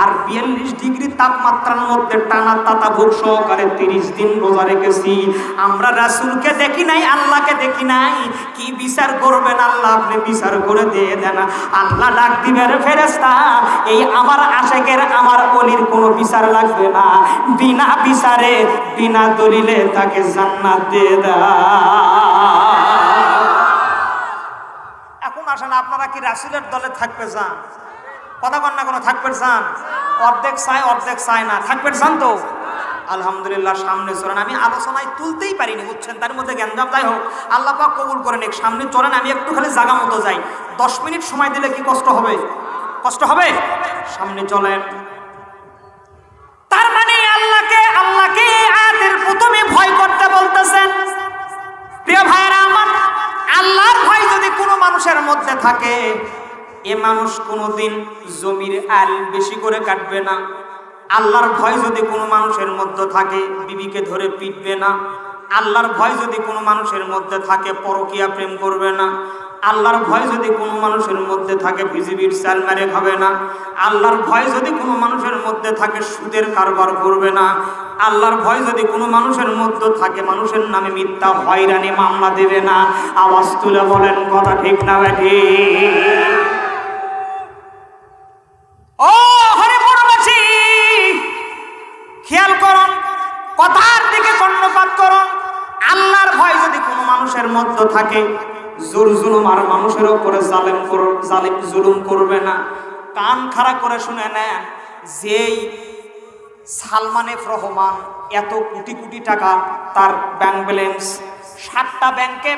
আর 42 ডিগ্রি তাপমাত্রার মধ্যে টানা তাতা ভোগ সহকারে 30 দিন রোজা রেখেছি। আমরা রাসূলকে দেখি নাই, আল্লাহকে দেখি নাই, কি বিচার করবেন আল্লাহ? আপনি বিচার করে দিয়ে দেন। আল্লাহ ডাক দিবেন ফেরেশতা, এই আমার আশিকের আমার ওলির কোনো বিচার লাগবে না, বিনা বিচারে বিনা দলিলে তাকে জান্নাত দিয়ে দাও। এখন আসেন, আপনারা কি রাসূলের দলে থাকবে চান? কথা কন না কোনো থাকবে চান? অর্ধেক চাই অর্ধেক চায় না, থাকবে চান তো? আলহামদুলিল্লাহ, সামনে চলেন। আমি আলোচনায় তুলতেই পারিনি, বুঝছেন, তার মধ্যে জ্ঞানজাম, যাই হোক আল্লাহ পাক কবুল করে নিক। সামনে চলেন, আমি একটু খালি জায়গা মতো যাই। 10 মিনিট সময় দিলে কি কষ্ট হবে? কষ্ট হবে? সামনে চলেন। তার মানে আল্লাহকে আয়াতের প্রথমে ভয় করতে বলতেছেন। প্রিয় ভাইরা আমার, আল্লাহর ভয় যদি কোনো মানুষের মধ্যে থাকে, এ মানুষ কোনোদিন জমির আল বেশি করে কাটবে না। আল্লাহর ভয় যদি কোনো মানুষের মধ্যে থাকে, বিবিকে ধরে পিটবে না। আল্লাহর ভয় যদি কোনো মানুষের মধ্যে থাকে, পরকীয়া প্রেম করবে না। আল্লাহর ভয় যদি কোনো মানুষের মধ্যে থাকে, বিজিবির চাল মেরে খাবে না। আল্লাহর ভয় যদি কোনো মানুষের মধ্যে থাকে, সুদের কারবার করবে না। আল্লাহর ভয় যদি কোনো মানুষের মধ্যে থাকে, মানুষের নামে মিথ্যা হয়রানি মামলা দেবে না। আওয়াজ তুলে বলেন কথা ঠিক না ব্যাঠি? ও হরিপুরবাসী, খেয়াল করুন, কথার দিকে কর্ণপাত করুন। আল্লাহর ভয় যদি কোনো মানুষের মধ্যে থাকে, জোর জুলুম আর মানুষের উপরে জালেম জুলুম করবে না। কান খাড়া করে শুনে নেন, যেই সালমান এফ রহমান এত কোটি কোটি টাকা তার ব্যাংক ব্যালেন্স, 7টা ব্যাংকে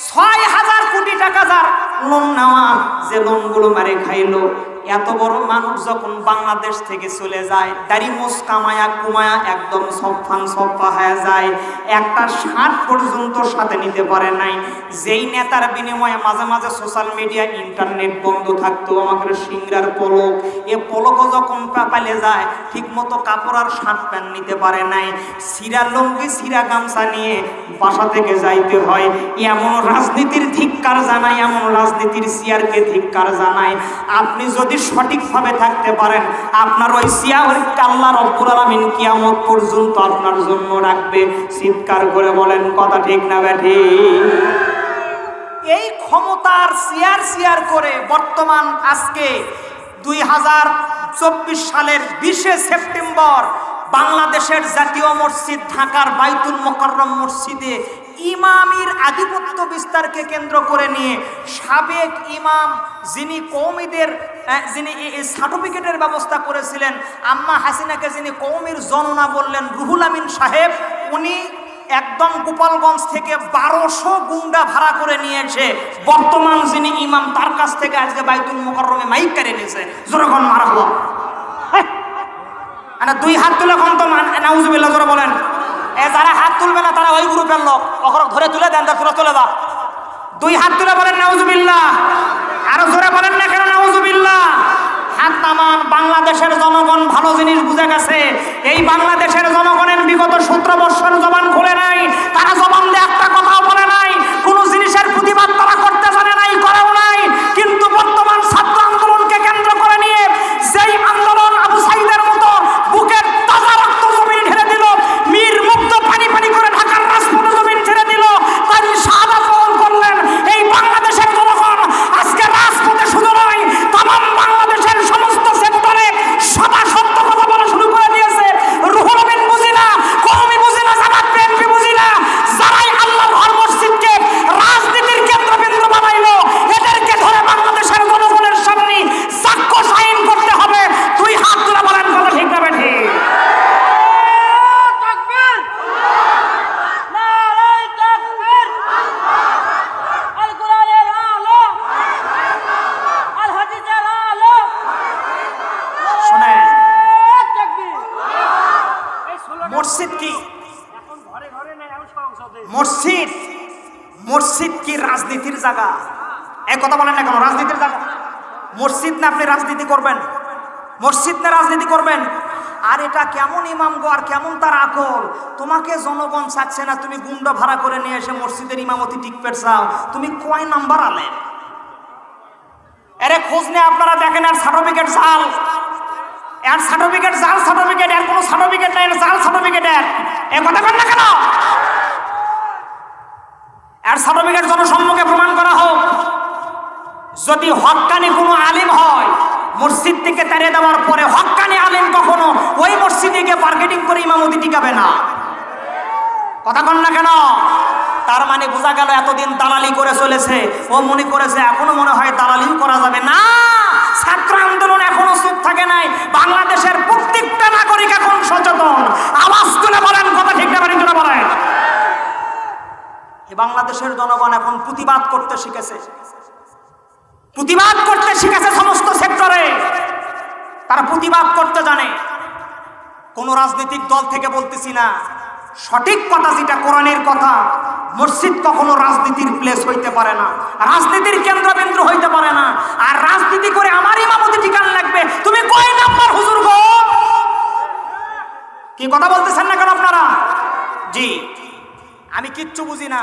6000 কোটি টাকা যার লোন নেওয়া, যে লোনগুলো মেরে খাইলো, এত বড় মানুষ যখন বাংলাদেশ থেকে চলে যায়, দাড়ি মোছ কামায়া কুমায়া একদম সফা হয়ে যায়, একটা শার্ট পর্যন্ত সাথে নিতে পারে নাই। যেই নেতার বিনিময়ে মাঝে মাঝে সোশ্যাল মিডিয়া ইন্টারনেট বন্ধ থাকতো, আমাদের সিংড়ার পলক, এ পলকও যখন পালে যায়, ঠিক মতো কাপড় আর শার্ট প্যান্ট নিতে পারে নাই, সিরা লঙ্গি সিরা গামছা নিয়ে বাসা থেকে যাইতে হয়। এমন রাজনীতির ধিক্কার জানায়, এমন রাজনীতির সিয়ারকে ধিক্কার জানায়। আপনি যদি সঠিকভাবে থাকতে পারেন, আপনার ওই সিয়ার আল্লাহ রব্বুল আলামিন কিয়ামত পর্যন্ত আপনার জন্য রাখবে। চিৎকার করে বলেন কথা ঠিক না ব্যাঠি? এই ক্ষমতার সিয়ার করে বর্তমান আজকে 2024 সালের 20শে সেপ্টেম্বর বাংলাদেশের জাতীয় মসজিদ ঢাকার বাইতুল মোকাররম মসজিদে ইমামির আধিপত্য বিস্তারকে কেন্দ্র করে নিয়ে সাবেক ইমাম, যিনি কওমিদের যিনি এই সার্টিফিকেটের ব্যবস্থা করেছিলেন, আম্মা হাসিনাকে যিনি কওমির জননা বললেন, রুহুল আমিন সাহেব, উনি একদম গোপালগঞ্জ থেকে 1200 গুন্ডা ভাড়া করে নিয়ে এসে বর্তমান যিনি ইমাম তার কাছ থেকে আজকে বাইতুল মুকাররমে মাইক কেড়ে নিয়েছে। জোরগণ মারহাবা। মানে 2 হাত তুলে কোন তো নাউজুবিল্লাহ জোরে বলেন। যারা হাত তুলবে না তারা ওই গ্রুপের লোক, ওখানে ধরে তুলে দেন, তোরা চলে যা। 2 হাত তুলে বলেন নাউজুবিল্লাহ। আরো জোরে বলেন না কেন নাউজুবিল্লাহ? হাত নামান। বাংলাদেশের জনগণ ভালো জিনিস বুঝে গেছে। এই বাংলাদেশের জনগণের বিগত 17 বছর জবান খুলে নাই, তারা জবান দিয়ে একটা কথাও বলে নাই, কোন জিনিসের প্রতিবাদ তারা করতে জানে নাই, করেও নাই। কিন্তু বর্তমান ছাত্র আন্দোলনকে কেন্দ্র করে নিয়ে যেই আন্দোলন আবু সাইদের মতো বুকের তাজা রক্ত জমিন ঢেলে দিল, মীর মুগ্ধ পানি পানি করে ঢাকার রাজপথে জমিন ছেড়ে দিল, তাই শাহাদাত বরণ করলেন। এই বাংলাদেশের জনগণ আজকে রাজপথে শুধু নয়, তামাম বাংলাদেশের সমস্ত সেক্টরে সদা সত্য কথা বলা শুরু করে দিয়েছে। রুহুল আমিন বুঝি না, কওমি বুঝি না, জামাত বিএনপি বুঝি না, যারাই আল্লাহর ঘর মসজিদকে রাজনীতির কেন্দ্রবিন্দু বানাইলো, এদেরকে ধরে বাংলাদেশের জনগণের সামনে সাক্ষ্য সাইন করতে হবে। 2 হাত তুলে বলেন কথা ঠিক না বেঠি? মসজিদ কি মসজিদ? মসজিদ কি রাজনীতির জায়গা? এক কথা বলেন না কেন? রাজনীতির জায়গা মসজিদ না? আপনি রাজনীতি করবেন? মসজিদ না রাজনীতি করবেন? আর এটা কেমন ইমাম গো, আর কেমন তার আকল? তোমাকে জনগণ চাচ্ছে না, তুমি গুন্ডা ভাড়া করে নিয়ে এসে মসজিদের ইমামতি টিকপে চাও, তুমি কয় নাম্বার আলেন? এরে খোঁজ নিয়ে আপনারা দেখেন, আর সার্টিফিকেট জাল, এর সার্টিফিকেট জাল সার্টিফিকেট, এর কোনো সার্টিফিকেট নাই, জাল সার্টিফিকেট। এর কথা বল না কেন? এর সার্টিফিকেট জনসম্মুখে প্রমাণ করা হোক। যদি হক্কানি কোনো আলিম হয়, মসজিদ থেকে তাড়িয়ে দেওয়ার পরে হক্কানি আলিম কখনো ওই মসজিদে গিয়ে মার্কেটিং করে ইমামতি টিকাবে না। কথা বল না কেন? তার মানে বোঝা গেল এতদিন দালালি করে চলেছে, ও মনে করেছে এখনো মনে হয় দালালিও করা যাবে না। ছাত্র আন্দোলন এখনো চুপ থাকে নাই। বাংলাদেশের প্রত্যেকটা নাগরিক এখন সচেতন। আওয়াজ তুলে বলেন কথা ঠিক না বলেন? বলেন। বাংলাদেশের জনগণ এখন প্রতিবাদ করতে শিখেছে, প্রতিবাদ করতে শিখেছে। সমস্ত সেক্টরে তারা প্রতিবাদ করতে জানে। কোন রাজনৈতিক দল থেকে বলতেছি না, সঠিক কথা যেটা কোরআনের কথা, মসজিদ কখনো রাজনীতির প্লেস হইতে পারে না, রাজনীতির কেন্দ্রবিন্দু হইতে পারে না। আর রাজনীতি করে আমার ইমামতি ঠিকান লাগবে, তুমি কয় নাম্বার হুজুর গো? কি কথা বলতেছেন না কেন আপনারা? জি, আমি কিচ্ছু বুঝি না,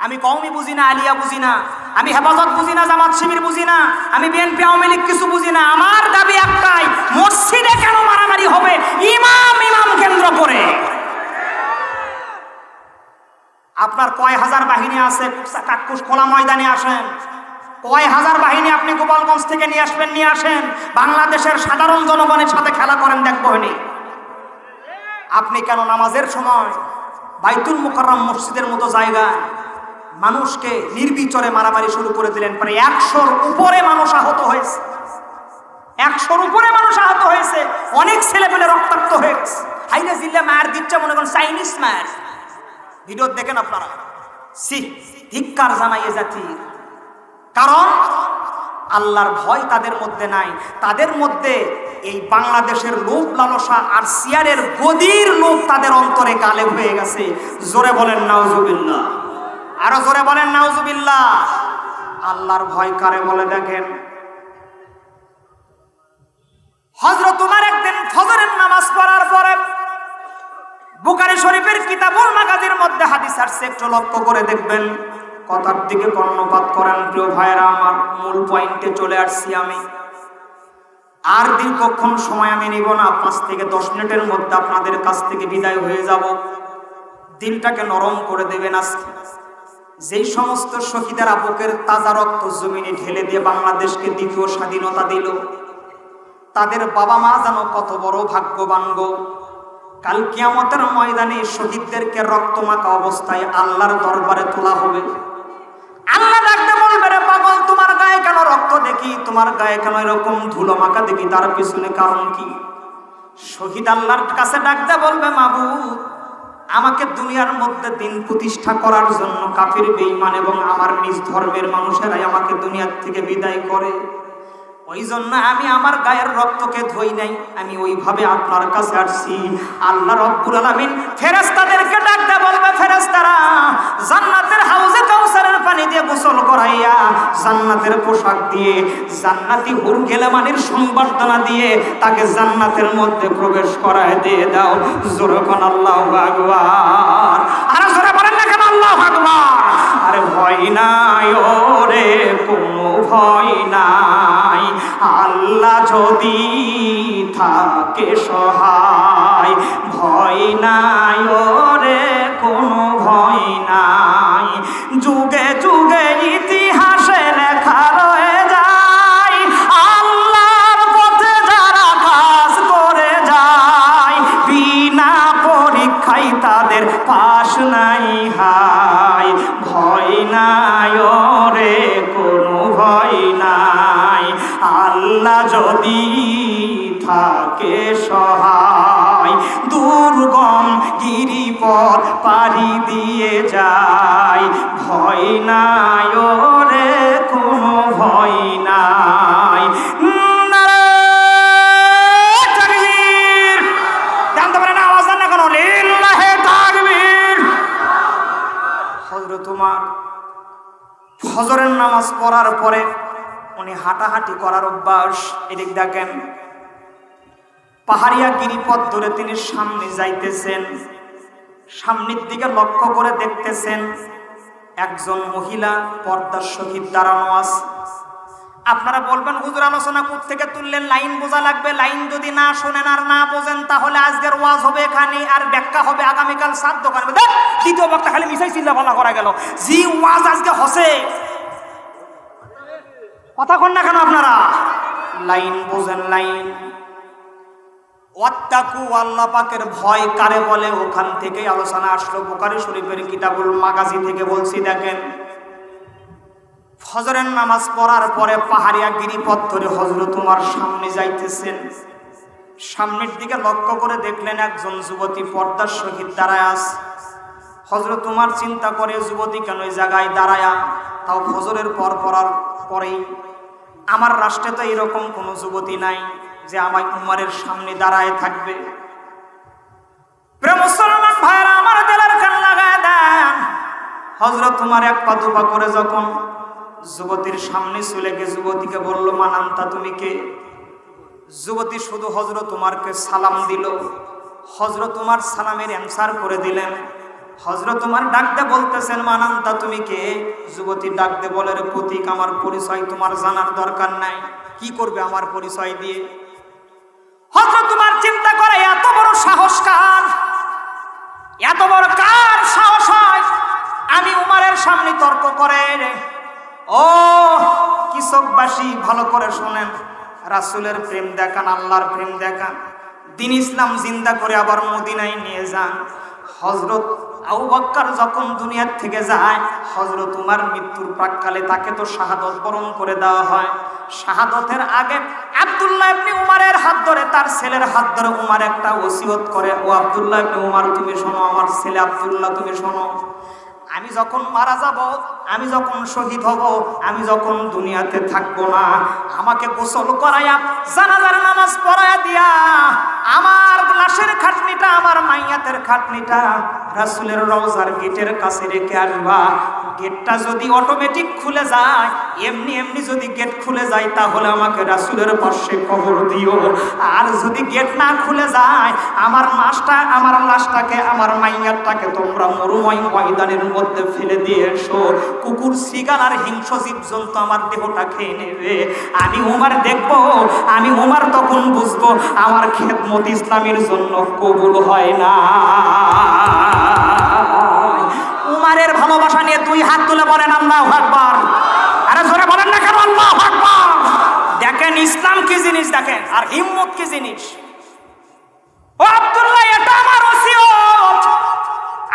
আমি কওমি বুঝি না, আলিয়া বুঝি না, আমি হেফাজত বুঝি না, জামাত শিবির বুঝি না, আমি বিএনপি আওয়ামী লীগ কিছু বুঝি না। আমার দাবি একটাই, মসজিদে কেন মারামারি হবে? ইমাম কেন্দ্র করে। আপনার কয় হাজার বাহিনী আছে, কাক্কুশ খোলা ময়দানে আসেন, কয় হাজার বাহিনী আপনি গোপালগঞ্জ থেকে নিয়ে আসবেন, নিয়ে আসেন, বাংলাদেশের সাধারণ জনগণের সাথে খেলা করেন, দেখবো হয়নি। আপনি কেন নামাজের সময় বাইতুল মুকাররম মসজিদের মতো জায়গায় মানুষকে নির্বিচারে মারামারি শুরু করে দিলেন? প্রায় 100-র উপরে মানুষ আহত হয়েছে, 100-র উপরে মানুষ আহত হয়েছে, অনেক ছেলে পেলে রক্তাক্ত হয়েছে। হাইরে জিল্লা মার দিচ্ছে, মনে করেন চাইনিজ মার। ভিডিও দেখেন আপনারা। সি ধিক্কার জানাই এ জাতির। কারণ আল্লাহর ভয় তাদের মধ্যে নাই, তাদের মধ্যে এই বাংলাদেশের লোভ লালসা আর সিয়ারের গদির লোভ তাদের অন্তরে গালেব হয়ে গেছে। জোরে বলেন নাউজুবিল্লাহ, আরো জোরে বলেন নাউজুবিল্লাহ। আল্লাহর ভয় কারে বলে দেখেন। হযরত ওমর একদিন ফজরের নামাজ পড়ার পরে বুখারী শরীফের কিতাবুল মাগাজির মধ্যে হাদিস আসছে, একটু লক্ষ্য করে দেখবেন, কথার দিকে কর্ণপাত করেন প্রিয় ভাইরা আমার। মূল পয়েন্টে চলে আসছি আমি। আর দীর্ঘক্ষণ সময় আমি নিব না, 5 থেকে 10 মিনিটের মধ্যে আপনাদের কাছ থেকে বিদায় হয়ে যাব। দিলটাকে নরম করে দেবেন আজকে। যেই সমস্ত শহীদেরা বুকের তাজা রক্ত জমিনে ঢেলে দিয়ে বাংলাদেশকে দ্বিতীয় স্বাধীনতা দিল, তাদের বাবা মা যেন কত বড় ভাগ্যবান গো। কাল কিয়ামতের ময়দানে শহীদদেরকে রক্তমাখা অবস্থায় আল্লাহর দরবারে তোলা হবে। আল্লাহ ডাকতে বলবে, রে পাগল, তোমার গায়ে কেন রক্ত দেখি, তোমার গায়ে কেন এরকম ধুলো মাখা দেখি, তার পিছনে কারণ কি? শহীদ আল্লাহর কাছে ডাকতে বলবে, মাবুদ, আমাকে দুনিয়ার মধ্যে দিন প্রতিষ্ঠা করার জন্য কাফির বেঈমান এবং আমার নিজ ধর্মের মানুষেরাই আমাকে দুনিয়ার থেকে বিদায় করে। ওই জন্য আমি আমার গায়ের রক্তকে ধুই নাই, আমি ওইভাবে আপনার কাছে আসছি। আল্লাহ রব্বুল আলামিন ফেরেশতাদেরকে ডাকতে বলবে, ফেরেশতারা জান্নাতের হাউজে কাউসারের পানি দিয়ে গোসল করাইয়া, জান্নাতের পোশাক দিয়ে, জান্নাতি হুর গেলামানির সংবর্ধনা দিয়ে তাকে জান্নাতের মধ্যে প্রবেশ করায় দিয়ে দাও। জোরে কোন আল্লাহু আকবার। আরে জোরে বলেন না কেন আল্লাহু আকবার? আরে ভয় নাই ওরে, কোনো ভয় নাই, আল্লাহ যদি থাকে সহায়। ভয় নাই ওরে, কোনো ভয় নাই, যুগে যুগে ইতিহাসে লেখা রয়ে যায়, আল্লাহর পথে যারা কাজ করে যায়, বিনা পরীক্ষায় তাদের পাশ নাই হায়। ভয় নাই ওরে, কোনো ভয় নাই, আল্লাহ যদি থাকে সহায়। দুর্গম গিরিপথ পাড়ি দিয়ে যায়, ভয় নাই ওরে, কোনো ভয় নাই। তাকবীর! জানতে পারেন আওয়াজ দেন না কেন? লিল্লাহে তাকবীর! হযরত ওমর ফজরের নামাজ পড়ার পরে উনি হাঁটাহাঁটি করার অভ্যাস। এদিক দেখেন, পাহাড়িয়া গিরিপথ ধরে তিনি সামনে যাইতেছেন, সামনের দিকে লক্ষ্য করে দেখতেছেন একজন মহিলা পর্দার সহিত দাঁড়ানো আছে। আপনারা বলবেন, হুজুর আলোচনা কোত্থেকে তুললেন? লাইন বোঝা লাগবে। লাইন যদি না শোনেন আর না বোঝেন তাহলে আজকের ওয়াজ হবে এখানে, আর ব্যাখ্যা হবে আগামীকাল 7 দোকানে। দ্বিতীয় বক্তা খালি মিশাই চিল্লা পাল্লা করা গেল। জি ওয়াজ আজকে হসে, কথা কন না কেন আপনারা? লাইন বোঝেন, লাইন। ওয়াত্তাকু, আল্লাহ পাকের ভয় কারে বলে, ওখান থেকে আলোচনা আসলো। বুখারী শরীফের কিতাবুল মাগাজি থেকে বলছি। দেখেন, ফজরের নামাজ পড়ার পরে পাহাড়িয়া গিরিপথ ধরে হযরত ওমর সামনে যাইতেছেন। সামনের দিকে লক্ষ্য করে দেখলেন একজন যুবতী পর্দার সহিত দাঁড়ায় আছে। হযরত ওমর চিন্তা করে, যুবতী কেন এই জায়গায় দাঁড়ায়া, তাও ফজরের পর পড়ার পরেই। আমার রাষ্ট্রে তো এরকম কোনো যুবতী নাই যে আমার উমরের সামনে দাঁড়ায় থাকবে। প্রিয় মুসলমান ভাইরা, আমার দিলের কান লাগায় দেন। হযরত ওমর এক পা দুপা করে যখন যুবতীর সামনে চলে গিয়ে যুবতীকে বলল, মানান্তা, তুমি কে? যুবতী শুধু হযরত ওমরকে সালাম দিল। হযরত ওমর সালামের অ্যানসার করে দিলেন। হযরত ওমর ডাকতে বলতেছেন, মানান্তা, তুমি কে? যুবতী ডাকতে বলে, রে প্রতীক, আমার পরিচয় তোমার জানার দরকার নাই, কি করবে আমার পরিচয় দিয়ে? হযরত ওমর চিন্তা করে, এত বড় সাহস কার? এত বড় কার সাহস হয় আমি উমরের সামনে তর্ক করে? ও কিসকবাসী, ভালো করে শোনেন, রাসূলের প্রেম দেখান, আল্লাহর প্রেম দেখান, দিন ইসলাম জিন্দা করে আবার মদিনায় নিয়ে যান। হযরত আবু বকর যখন দুনিয়ার থেকে যায়, হযরত ওমর মৃত্যুর প্রাক্কালে তাকে তো শাহাদত বরণ করে দেওয়া হয়। শাহাদতের আগে আব্দুল্লাহ ইবনে উমরের হাত ধরে, তার ছেলের হাত ধরে উমর একটা ওসিয়ত করে, ও আব্দুল্লাহ ইবনে উমর, তুমি শোনো, আমার ছেলে আব্দুল্লাহ, তুমি শোনো, আমি যখন মারা যাব, আমি যখন শহীদ হব, আমি যখন দুনিয়াতে থাকবো না, আমাকে গোসল করাইয়া জানাজার নামাজ পড়াইয়া দিয়া আমার লাশের খাটনিটা, আমার মাইয়াতের খাটনিটা রাসূলের রওজার গেটের কাছে রেখে আসবা। গেটটা যদি অটোমেটিক খুলে যায়, এমনি এমনি যদি গেট খুলে যায়, তাহলে আমাকে রাসূলের পাশে কবর দিও। আর যদি গেট না খুলে যায়, আমার লাশটাকে, আমার মাইয়ারটাকে তোমরা মরুময় ময়দানের মধ্যে ফেলে দিয়ে এসো। কুকুর, শিগাল আর হিংস্র জীবজন্তু আমার দেহটা খেয়ে নেবে। আমি ওমর দেখবো, আমি ওমর তখন বুঝবো আমার খেদমত ইসলামের জন্য কবুল হয় না। উমরের ভালোবাসা নিয়ে 2 হাত তুলে বলেন আল্লাহু আকবার। আরে জোরে বলেন না কেন আল্লাহু আকবার? দেখেন ইসলাম কি জিনিস, দেখেন, আর হিম্মত কি জিনিস। ও আব্দুল্লাহ, এটা আমার ওসিয়ত,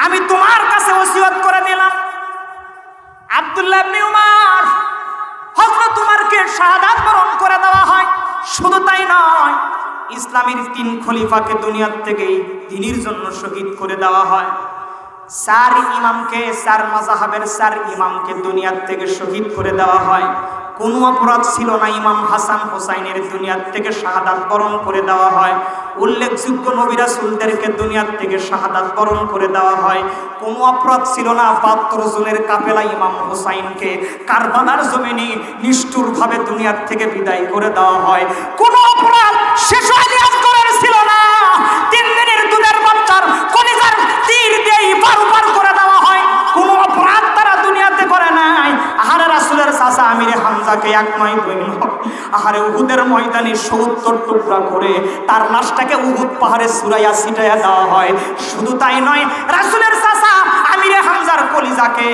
আমি তোমার কাছে ওসিয়ত করে দিলাম। আব্দুল্লাহ ইবনে উমর, হযরত উমরকে শাহাদাত বরণ করে দেওয়া হয়। শুধু তাই নয়, ইসলামের 3 খলিফাকে দুনিয়ার থেকে দ্বীনের জন্য শহীদ করে দেওয়া হয়। চার ইমামকে, চার মাযহাবের চার ইমামকে দুনিয়ার থেকে শহীদ করে দেওয়া হয়। কোনো অপরাধ ছিল না, ইমাম হাসান হোসাইনের দুনিয়ার থেকে শাহাদাত বরণ করে দেওয়া হয়। উল্লেখযোগ্য নবী রাসূলদেরকে দুনিয়ার থেকে শাহাদাত বরণ করে দেওয়া হয়। কোনো অপরাধ ছিল না, ৭২ জনের কাফেলা ইমাম হোসাইনকে কারবালার জমিনে নিষ্ঠুরভাবে দুনিয়ার থেকে বিদায় করে দেওয়া হয়। কোনো অপরাধ শেষ করার ছিল না, ৩ দিনের দুধের বাচ্চার কলিজার তীর দিয়ে পার পার করে দেওয়া হয়। কোনো অপরাধ তারা দুনিয়াতে করে নাই। আহারে রাসূলের চাচা আমিরে হামজাকে ১ নয় ২ নয়, আহারে উহুদের ময়দানে ৭০ টুকরা করে তার লাশটাকে উহুদ পাহাড়ে ছুঁড়াইয়া ছিটাইয়া দেওয়া হয়। শুধু তাই নয়, রাসূলের চাচা আমিরে হামজার কলিজাকে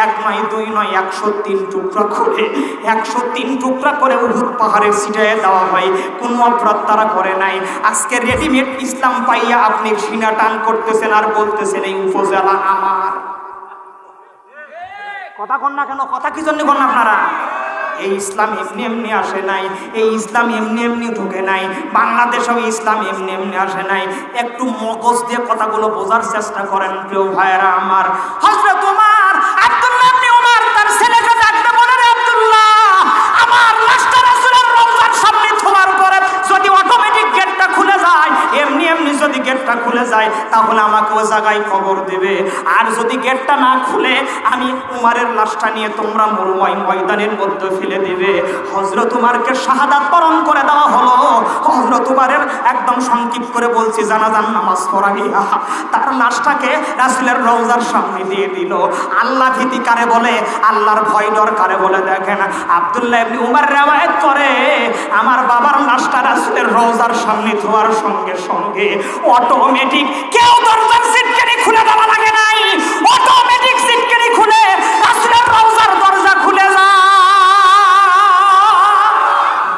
১ নয় ২ নয় ১০৩ টুকরা করে ১০৩ টুকরা করে উহুদ পাহাড়ে ছিটাইয়া দেওয়া হয়। কোনো অপরাধ তারা করে নাই। আজকে রেডিমেড ইসলাম পাইয়া আপনি সিনা টান করতেছেন আর বলতেছেন এই উপজেলা আমার। কথা কন না কেন? কথা কি জন্য কন আপনারা? এই ইসলাম এমনি এমনি আসে নাই, এই ইসলাম এমনি এমনি ঢুকে নাই, বাংলাদেশেও ইসলাম এমনি এমনি আসে নাই। একটু মগজ দিয়ে কথাগুলো বোঝার চেষ্টা করেন প্রিয় ভাইয়েরা আমার। হযরত ওমর, আব্দুল্লাহ ইবনে ওমর তার ছেলেকে ডাকতে বলে, রে আব্দুল্লাহ, আমার লাশটা রাসূলের রওজার সামনে থোয়ার পরে যদি অটোমেটিক গেটটা খুলে যায়, এমনি এমনি যদি গেটটা খুলে যায়, তাহলে আমাকে ওই জায়গায় কবর দেবে। আর যদি গেটটা না খুলে আমি উমরের লাশটা নিয়ে তোমরা মরুময় ময়দানের মধ্যে ফেলে দেবে। হযরত উমরকে শাহাদাত বরণ করে দেওয়া হলো। হযরত উমরের একদম সংক্ষিপ্ত করে বলছি, জানাজার নামাজ পড়াইয়া তার লাশটাকে রাসূলের রওজার সামনে দিয়ে দিল। আল্লাহ ভীতি কারে বলে, আল্লাহর ভয় ডর কারে বলে দেখেন। আব্দুল্লাহ ইবনে উমর riwayat করে, আমার বাবার লাশটা রাসূলের রওজার সামনে ধোয়ার সঙ্গে সঙ্গে অটোমেটিক কেউ দরজার সিটকানি খুলে দেওয়া লাগে নাই, অটোমেটিক সিটকানি খুলে রাসূলের রওজার দরজা খুলে যায়।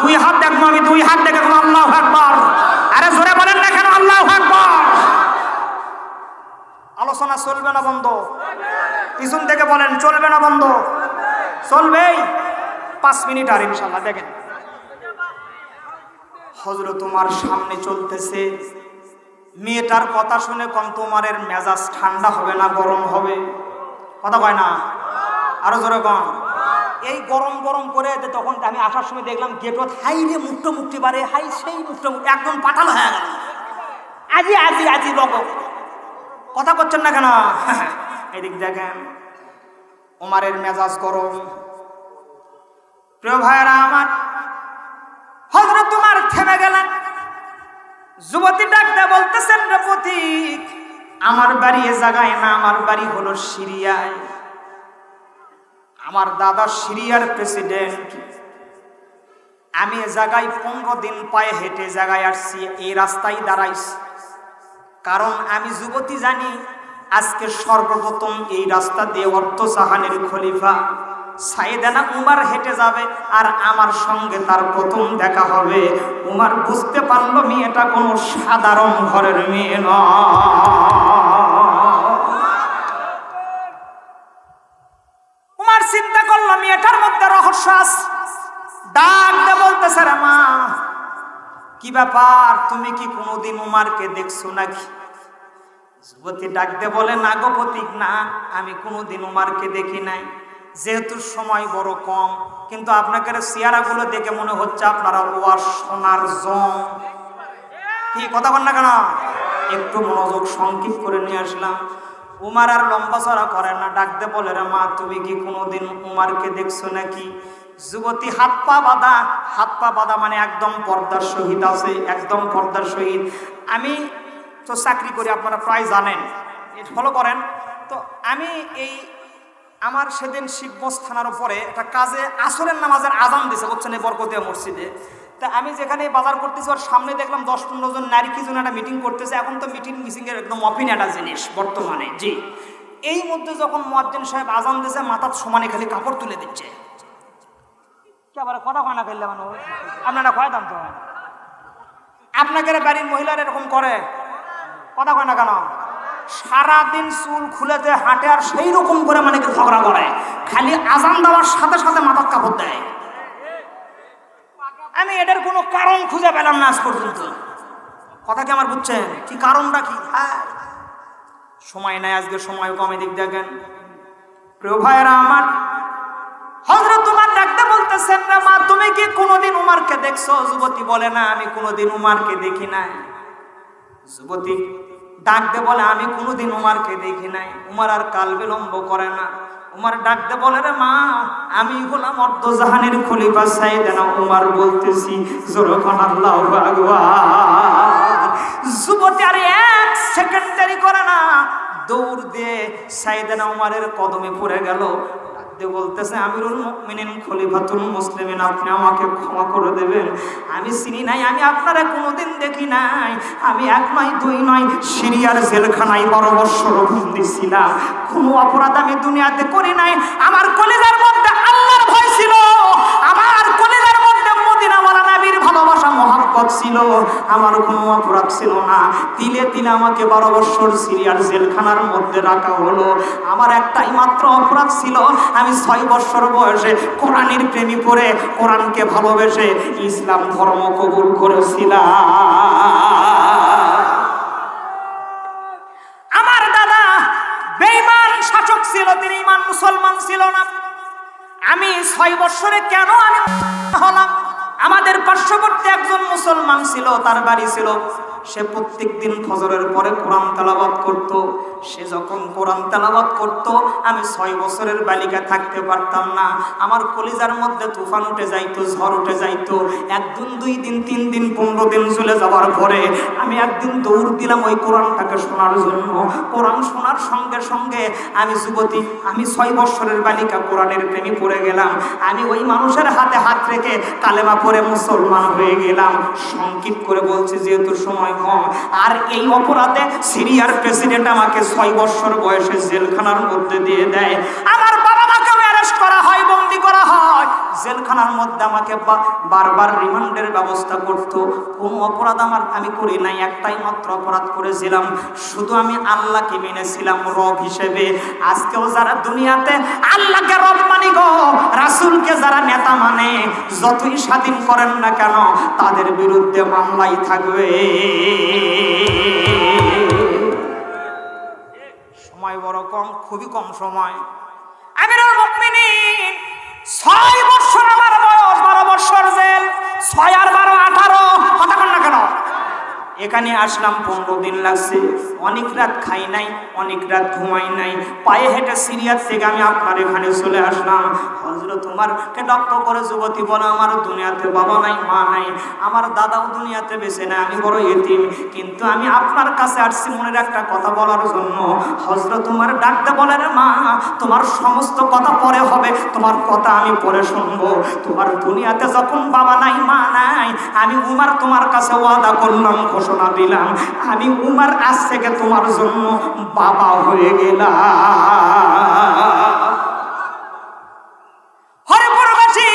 2 হাত দেখবো আমি, 2 হাত দেখে আল্লাহু আকবার। আরে জোরে বলেন না কেন আল্লাহু আকবার? আলোচনা চলবে না বন্ধ? পিছন থেকে বলেন চলবে না বন্ধ? চলবেই। 5 মিনিট আর ইনশাআল্লাহ। দেখেন হযরত ওমর সামনে চলতেছে, মেয়েটার কথা শুনে কোন তোমারের মেজাজ ঠান্ডা হবে না গরম হবে? কথা কয় না? আরো জোরে কন। এই গরম গরম করে তখন আমি আসার সময় দেখলাম গেটত হাই রে মুক্ত মুক্তি বারে, হাই সেই মুক্ত মুক্তি একদম পাঠাল হয়ে গেল। আজি আজি আজি রব কথা করছেন না কেন? এদিক দেখেন ওমরের মেজাজ গরম। প্রিয় ভাইরা আমার, হযরত ওমর থেমে গেলেন। যুবতী ডাকতে বলতেছেন, রে পথিক, আমার বাড়ি এ জায়গায় না, আমার বাড়ি হলো সিরিয়ায়। আমার দাদা সিরিয়ার প্রেসিডেন্ট। আমি এ জায়গায় 15 দিন পায়ে হেঁটে জায়গায় আসছি, এই রাস্তায় দাঁড়াইছি। কারণ আমি যুবতী জানি আজকে সর্বপ্রথম এই রাস্তা দিয়ে অর্থ জাহানের খলিফা সাইয়েদনা উমর হেঁটে যাবে আর আমার সঙ্গে তার প্রথম দেখা হবে। উমর বুঝতে পারলো মেয়েটা কোনো সাধারণ ঘরের মেয়ে নয়। উমর চিন্তা করলো মেয়েটার মধ্যে রহস্য আছে। ডাক দিয়ে বলতেছে, রে মা, কি ব্যাপার, তুমি কি কোনোদিন উমরকে দেখছো নাকি? যুবতী ডাক দিয়ে বলে, না গো পথিক, না, আমি কোনোদিন উমরকে দেখি নাই। যেহেতু সময় বড় কম, কিন্তু আপনাদের চেহারাগুলো দেখে মনে হচ্ছে আপনারা ওয়ার সোনার জম। কি কথা বল না কেন? একটু মনোযোগ সংক্ষিপ্ত করে নিয়ে আসলাম। উমর আর লম্বা চড়া করে না, ডাকতে বলে, রে মা, তুমি কি কোনোদিন উমরকে দেখছো নাকি? যুবতী হাত পা বাঁধা, হাত পা বাঁধা মানে একদম পর্দার সহিত আছে, একদম পর্দার সহিত। আমি তো চাকরি করি, আপনারা প্রায় জানেন, ফলো করেন। তো আমি এই আমার সেদিন শিবগঞ্জ থানার উপরে একটা কাজে আসরের নামাজের আজান দিছে, বুঝছেন, এই বরকতিয়া মসজিদে। তা আমি যেখানে বাজার করতেছি ওর সামনে দেখলাম 10-15 জন নারী কি যেন একটা মিটিং করতেছে। এখন তো মিটিংয়ের একদম অপিন একটা জিনিস বর্তমানে। জি, এই মধ্যে যখন মুয়াজ্জিন সাহেব আজান দিয়েছে, মাথার সমানে খালি কাপড় তুলে দিচ্ছে। কি আবার কথা কয় না ফেললে মানুষ? আপনারা কয় দাম তো আপনাদের বাড়ির মহিলারা এরকম করে? কথা কয় না কেন? সারাদিন চুল খুলে যে হাঁটে আর সেই রকম করে মানে কি ঝগড়া করে, খালি আজান দেওয়ার সাথে সাথে মাথার কাপড় দেয়। আমি এটার কোনো কারণ খুঁজে পেলাম না আজ পর্যন্ত। কথা কি আমার বুঝছেন? কি কারণটা কি? সময় নাই, আজকে সময় কমে, দিক দেখেন। প্রিয় ভাইরা আমার, হযরত উমর ডাকতে বলতেছেন, না মা তুমি কি কোনোদিন উমরকে দেখছো? যুবতী বলে না, আমি কোনোদিন উমরকে দেখি নাই। যুবতী ডাকতে বলে, আমি কোনোদিন উমরকে দেখি নাই। উমর আর কাল বিলম্ব করে না। উমর ডাকতে বলে, রে মা আমি হলাম অর্ধজাহানের খলিফা সাইয়েদনা উমর বলতেছি, যখন আল্লাহু আকবার। যুবতী আর এক সেকেন্ড দেরি করে না, দৌড় দিয়ে সাইয়েদনা উমরের কদমে পড়ে গেল। বলতেছে, আমিরুল মুমিনিন খলিফাতুল মুসলিমিন, আপনি আমাকে ক্ষমা করে দেবেন। আমি চিনি নাই, আমি আপনারা কোনোদিন দেখি নাই। আমি এক নয় দুই নয় সিরিয়ার জেলখানায় 12 বছর বন্দী ছিলাম। কোনো অপরাধ আমি দুনিয়াতে করি নাই। আমার কলিজার মধ্যে আল্লাহর ভয় ছিল, আমার কলিজার মধ্যে মদিনাওয়ালা নবীর ভালোবাসা মহব্বত ছিল, আমার কোনো অপরাধ ছিল না। তিলে তিলে আমাকে 12 বছর সিরিয়ার জেলখানার মধ্যে রাখা হলো। আমার একটাই মাত্র অপরাধ ছিল, আমি 6 বছর বয়সে কোরআনের প্রেমী পড়ে কোরআনকে ভালোবেসে ইসলাম ধর্ম কবুল করেছিলাম। আমার দাদা বেঈমান শাসক ছিল, তিনি ঈমান মুসলমান ছিল না। আমি 6 বছরে কেন আমি হলাম? আমাদের পার্শ্ববর্তী একজন মুসলমান ছিল, তার বাড়ি ছিল, সে প্রত্যেক দিন ফজরের পরে কোরআন তেলাওয়াত করত। সে যখন কোরআন তেলাওয়াত করত, আমি 6 বছরের বালিকা থাকতে পারতাম না। আমার কলিজার মধ্যে তুফান উঠে যাইতো, ঝড় উঠে যাইতো। একদিন, 2 দিন, 3 দিন, 15 দিন চলে যাওয়ার পরে আমি একদিন দৌড় দিলাম ওই কোরআনটাকে শোনার জন্য। কোরআন শোনার সঙ্গে সঙ্গে আমি যুবতী, আমি 6 বছরের বালিকা কোরআনের প্রেমে পড়ে গেলাম। আমি ওই মানুষের হাতে হাত রেখে কালেমা পড়ে মুসলমান হয়ে গেলাম। সংক্ষিপ্ত করে বলছি যেহেতু সময় কম। আর এই অপরাধে সিরিয়ার প্রেসিডেন্ট আমাকে 6 বছর বয়সে জেলখানার মধ্যে দিয়ে দেয়। আমার বাবা মাকে অ্যারেস্ট করা হয়, বন্দী করা হয়। জেলখানার মধ্যে আমাকে বারবার রিমান্ডের ব্যবস্থা করত। কোনো অপরাধ আমি করি নাই, একটাই মাত্র অপরাধ করেছিলাম, শুধু আমি আল্লাহকে মেনেছিলাম রব হিসেবে। আজকেও যারা দুনিয়াতে আল্লাহকে রব মানি গো, রাসূলকে যারা নেতা মানে, যতই স্বাধীন করেন না কেন, তাদের বিরুদ্ধে মামলাই থাকবে। সময় বড় কম, খুবই কম সময়। আমিরুল মুমিনিন 6 বছর আমার বয়স, 12 বছর জেল। 6 আর 12 18, কথা বল না কেন? এখানে আসলাম 15 দিন লাগছে। অনেক রাত খাই নাই, অনেক রাত ঘুমাই নাই। পায়ে হেঁটে সিরিয়ার থেকে আমি আপনার এখানে চলে আসলাম। হযরত উমরকে লক্ষ্য করে যুবতী বলে, আমার দুনিয়াতে বাবা নাই, মা নাই, আমার দাদাও দুনিয়াতে বেঁচে নাই, আমি বড় এতিম, কিন্তু আমি আপনার কাছে আসছি মনের একটা কথা বলার জন্য। হযরত উমর ডাকতে বলে, রে মা তোমার সমস্ত কথা পরে হবে, তোমার কথা আমি পরে শুনবো। তোমার দুনিয়াতে যখন বাবা নাই, মা নাই, আমি উমর তোমার কাছে ওয়াদা করলাম, ঘোষণা দিলাম, আমি উমর আজ থেকে তোমার জন্য বাবা হয়ে গেলাম। হরিপুরবাসী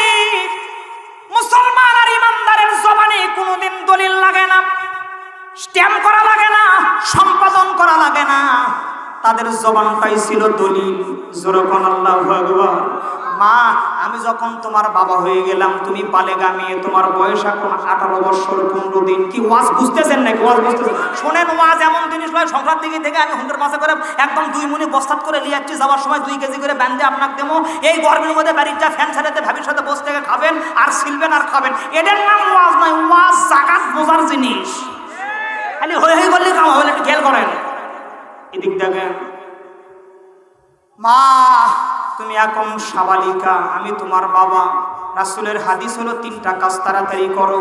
মুসলমান আর ইমানদারের জবানে কোনোদিন দলিল লাগে না, স্ট্যাম্প করা লাগে না, সম্পাদন করা লাগে না। তাদের জবানটাই ছিল দলিল। জোরকন আল্লাহু আকবার। মা আমি যখন তোমার বাবা হয়ে গেলাম, তুমি বালেগা মেয়ে, তোমার বয়স এখন 18 বছর 15 দিন। কি ওয়াজ বুঝতেছেন নাকি? ওয়াজ বুঝতেছেন? শোনেন, ওয়াজ এমন জিনিস নয়, সংসার দিকে থেকে আমি হুন্ডের মাঝে করে একদম 2 মুনি বস্তাত করে নিয়ে যাচ্ছি, যাওয়ার সময় 2 কেজি করে ব্যান্ডে আপনাকে দেবো। এই গরমের মধ্যে বাড়িটা ফ্যান ছাড়াতে ভাবির সাথে বসে থেকে খাবেন আর সিলবেন আর খাবেন। এদের নাম ওয়াজ নয়, ওয়াজ জাকাত বোঝার জিনিস। খালি হয়ে হয়ে বললে কাম হবে, একটু খেয়াল করেন। এদিক দেখেন, মা তুমি এখন সাবালিকা, আমি তোমার বাবা। রাসূলের হাদিস হলো 3টা কাজ তাড়াতাড়ি করো।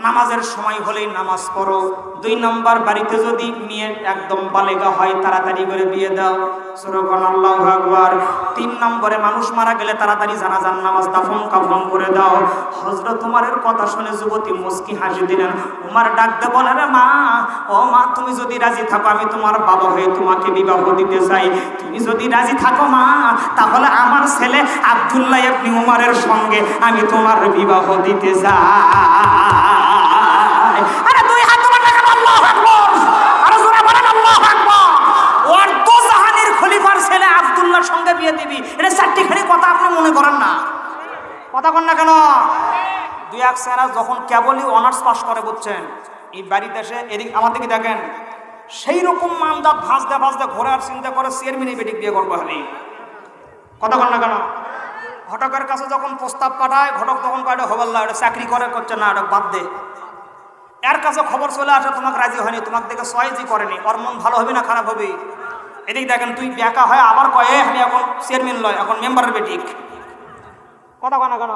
নামাজের সময় হলেই নামাজ পড়ো। 2 নম্বর, বাড়িতে যদি মেয়ে একদম বালেগা হয় তাড়াতাড়ি করে বিয়ে দাও। সুবহান আল্লাহু আকবার। 3 নম্বরে, মানুষ মারা গেলে তাড়াতাড়ি জানাজার নামাজ দাফন কাফন করে দাও। হযরত উমরের কথা শুনে যুবতী মুস্কি হাসি দিলেন। উমর ডাকতে বলে, রে মা, ও মা তুমি যদি রাজি থাকো, আমি তোমার বাবা হয়ে তোমাকে বিবাহ দিতে চাই। তুমি যদি রাজি থাকো মা, তাহলে আমার ছেলে আব্দুল্লাহ ইবনে উমরের সঙ্গে আমি তোমার বিবাহ দিতে চাই। আরে 2 হাত তুলে টাকা, আল্লাহু আকবার। আরে জোরে বলেন আল্লাহু আকবার। অর্ধজাহানের খলিফার ছেলে আব্দুল্লাহর সঙ্গে বিয়ে দিবি, এটা চারটিখানি কথা আপনি মনে করেন না? কথা কন না কেন? 2-1 সেরা যখন কেবলই অনার্স পাস করে, বুঝছেন, এই বাড়িতে এসে এদিক আমার দিকে দেখেন, সেই রকম মানজাত ভাঁজতে ভাঁজতে ঘরে আর চিন্তা করে চেয়ারম্যানে বেটিক বিয়ে করবো হালি। কথা কন না কেন? ঘটকের কাছে যখন প্রস্তাব পাঠায়, ঘটক তখন কয় এটা হবার না, এটা চাকরি করে করছে না, এটা বাদ দে। এর কাছে খবর চলে আসে তোমাকে রাজি হয়নি, তোমাকে দেখে সয়েজই করেনি, ওর মন ভালো হবে না খারাপ হবে? এদিক দেখেন তুই বেকা হয় আবার কয় আমি এখন চেয়ারম্যান লয়, এখন মেম্বারের বেটিক। কথা কন না কেন?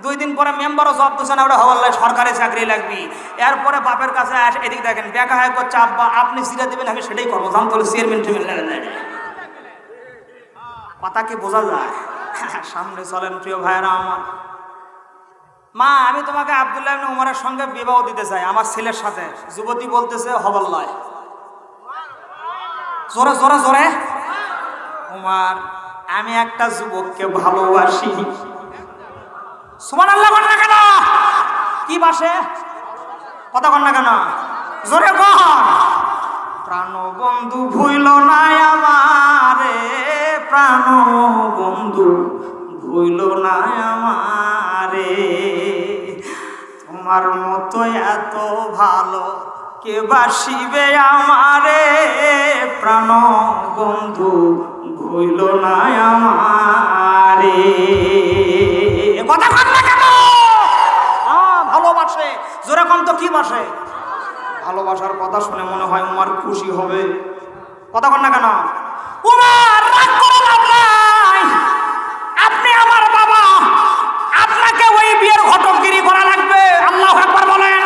2 দিন পরে মেম্বারও জব দিচ্ছে না, ওটা হওয়ার লাই সরকারি চাকরি লাগবি। এরপরে বাপের কাছে আসে, এদিক দেখেন বেকা হয় করছে আব্বা আপনি সিরা দেবেন, আমি সেটাই করবো, জান তাহলে চেয়ারম্যান টেবিল লাগে যায়। কথা কি বোঝা যায়? সামনে চলেন প্রিয় ভাইয়েরা আমার। মা আমি তোমাকে আব্দুল্লাহ ইবনে উমরের সঙ্গে বিবাহ দিতে চাই, আমার ছেলের সাথে। যুবতী বলতেছে হবার লয়। জোরে জোরে জোরে। উমর আমি একটা যুবককে ভালোবাসি। সুবহানাল্লাহ বল না কেন? কি বাসে? কথা কন না কেন? জোরে কন। প্রাণ বন্ধু ভুইল না আমারে, প্রাণ বন্ধু ভুইল না আমারে, তোমার মতো এত ভালো কে বাসিবে আমারে, প্রাণ বন্ধু ভুইল না আমারে। কথা কন না কেন? ভালোবাসে। জোরে কন তো কি বাসে? ভালোবাসার কথা শুনে মনে হয় উমর খুশি হবে। কথা কন না কেন? উমর রাগ করে লাভ নাই, আপনি আমার বাবা, আপনাকে ওই বিয়ের ঘটকগিরি করা লাগবে। আল্লাহু আকবার বলেন।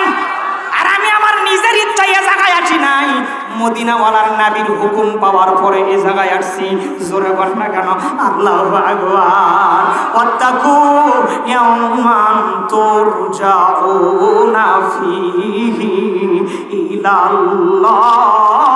আর আমি আমার নিজের ইচ্ছায় এ জায়গায় আসি নাই, মদিনাওয়ালার নবীর হুকুম পাওয়ার পরে এই জায়গায় আসছি। জোরে কর না কেন? আল্লাহু আকবার। ওয়াত্তাকু ইয়াওমান তুরজাউনা ফীহি ইলাল্লাহ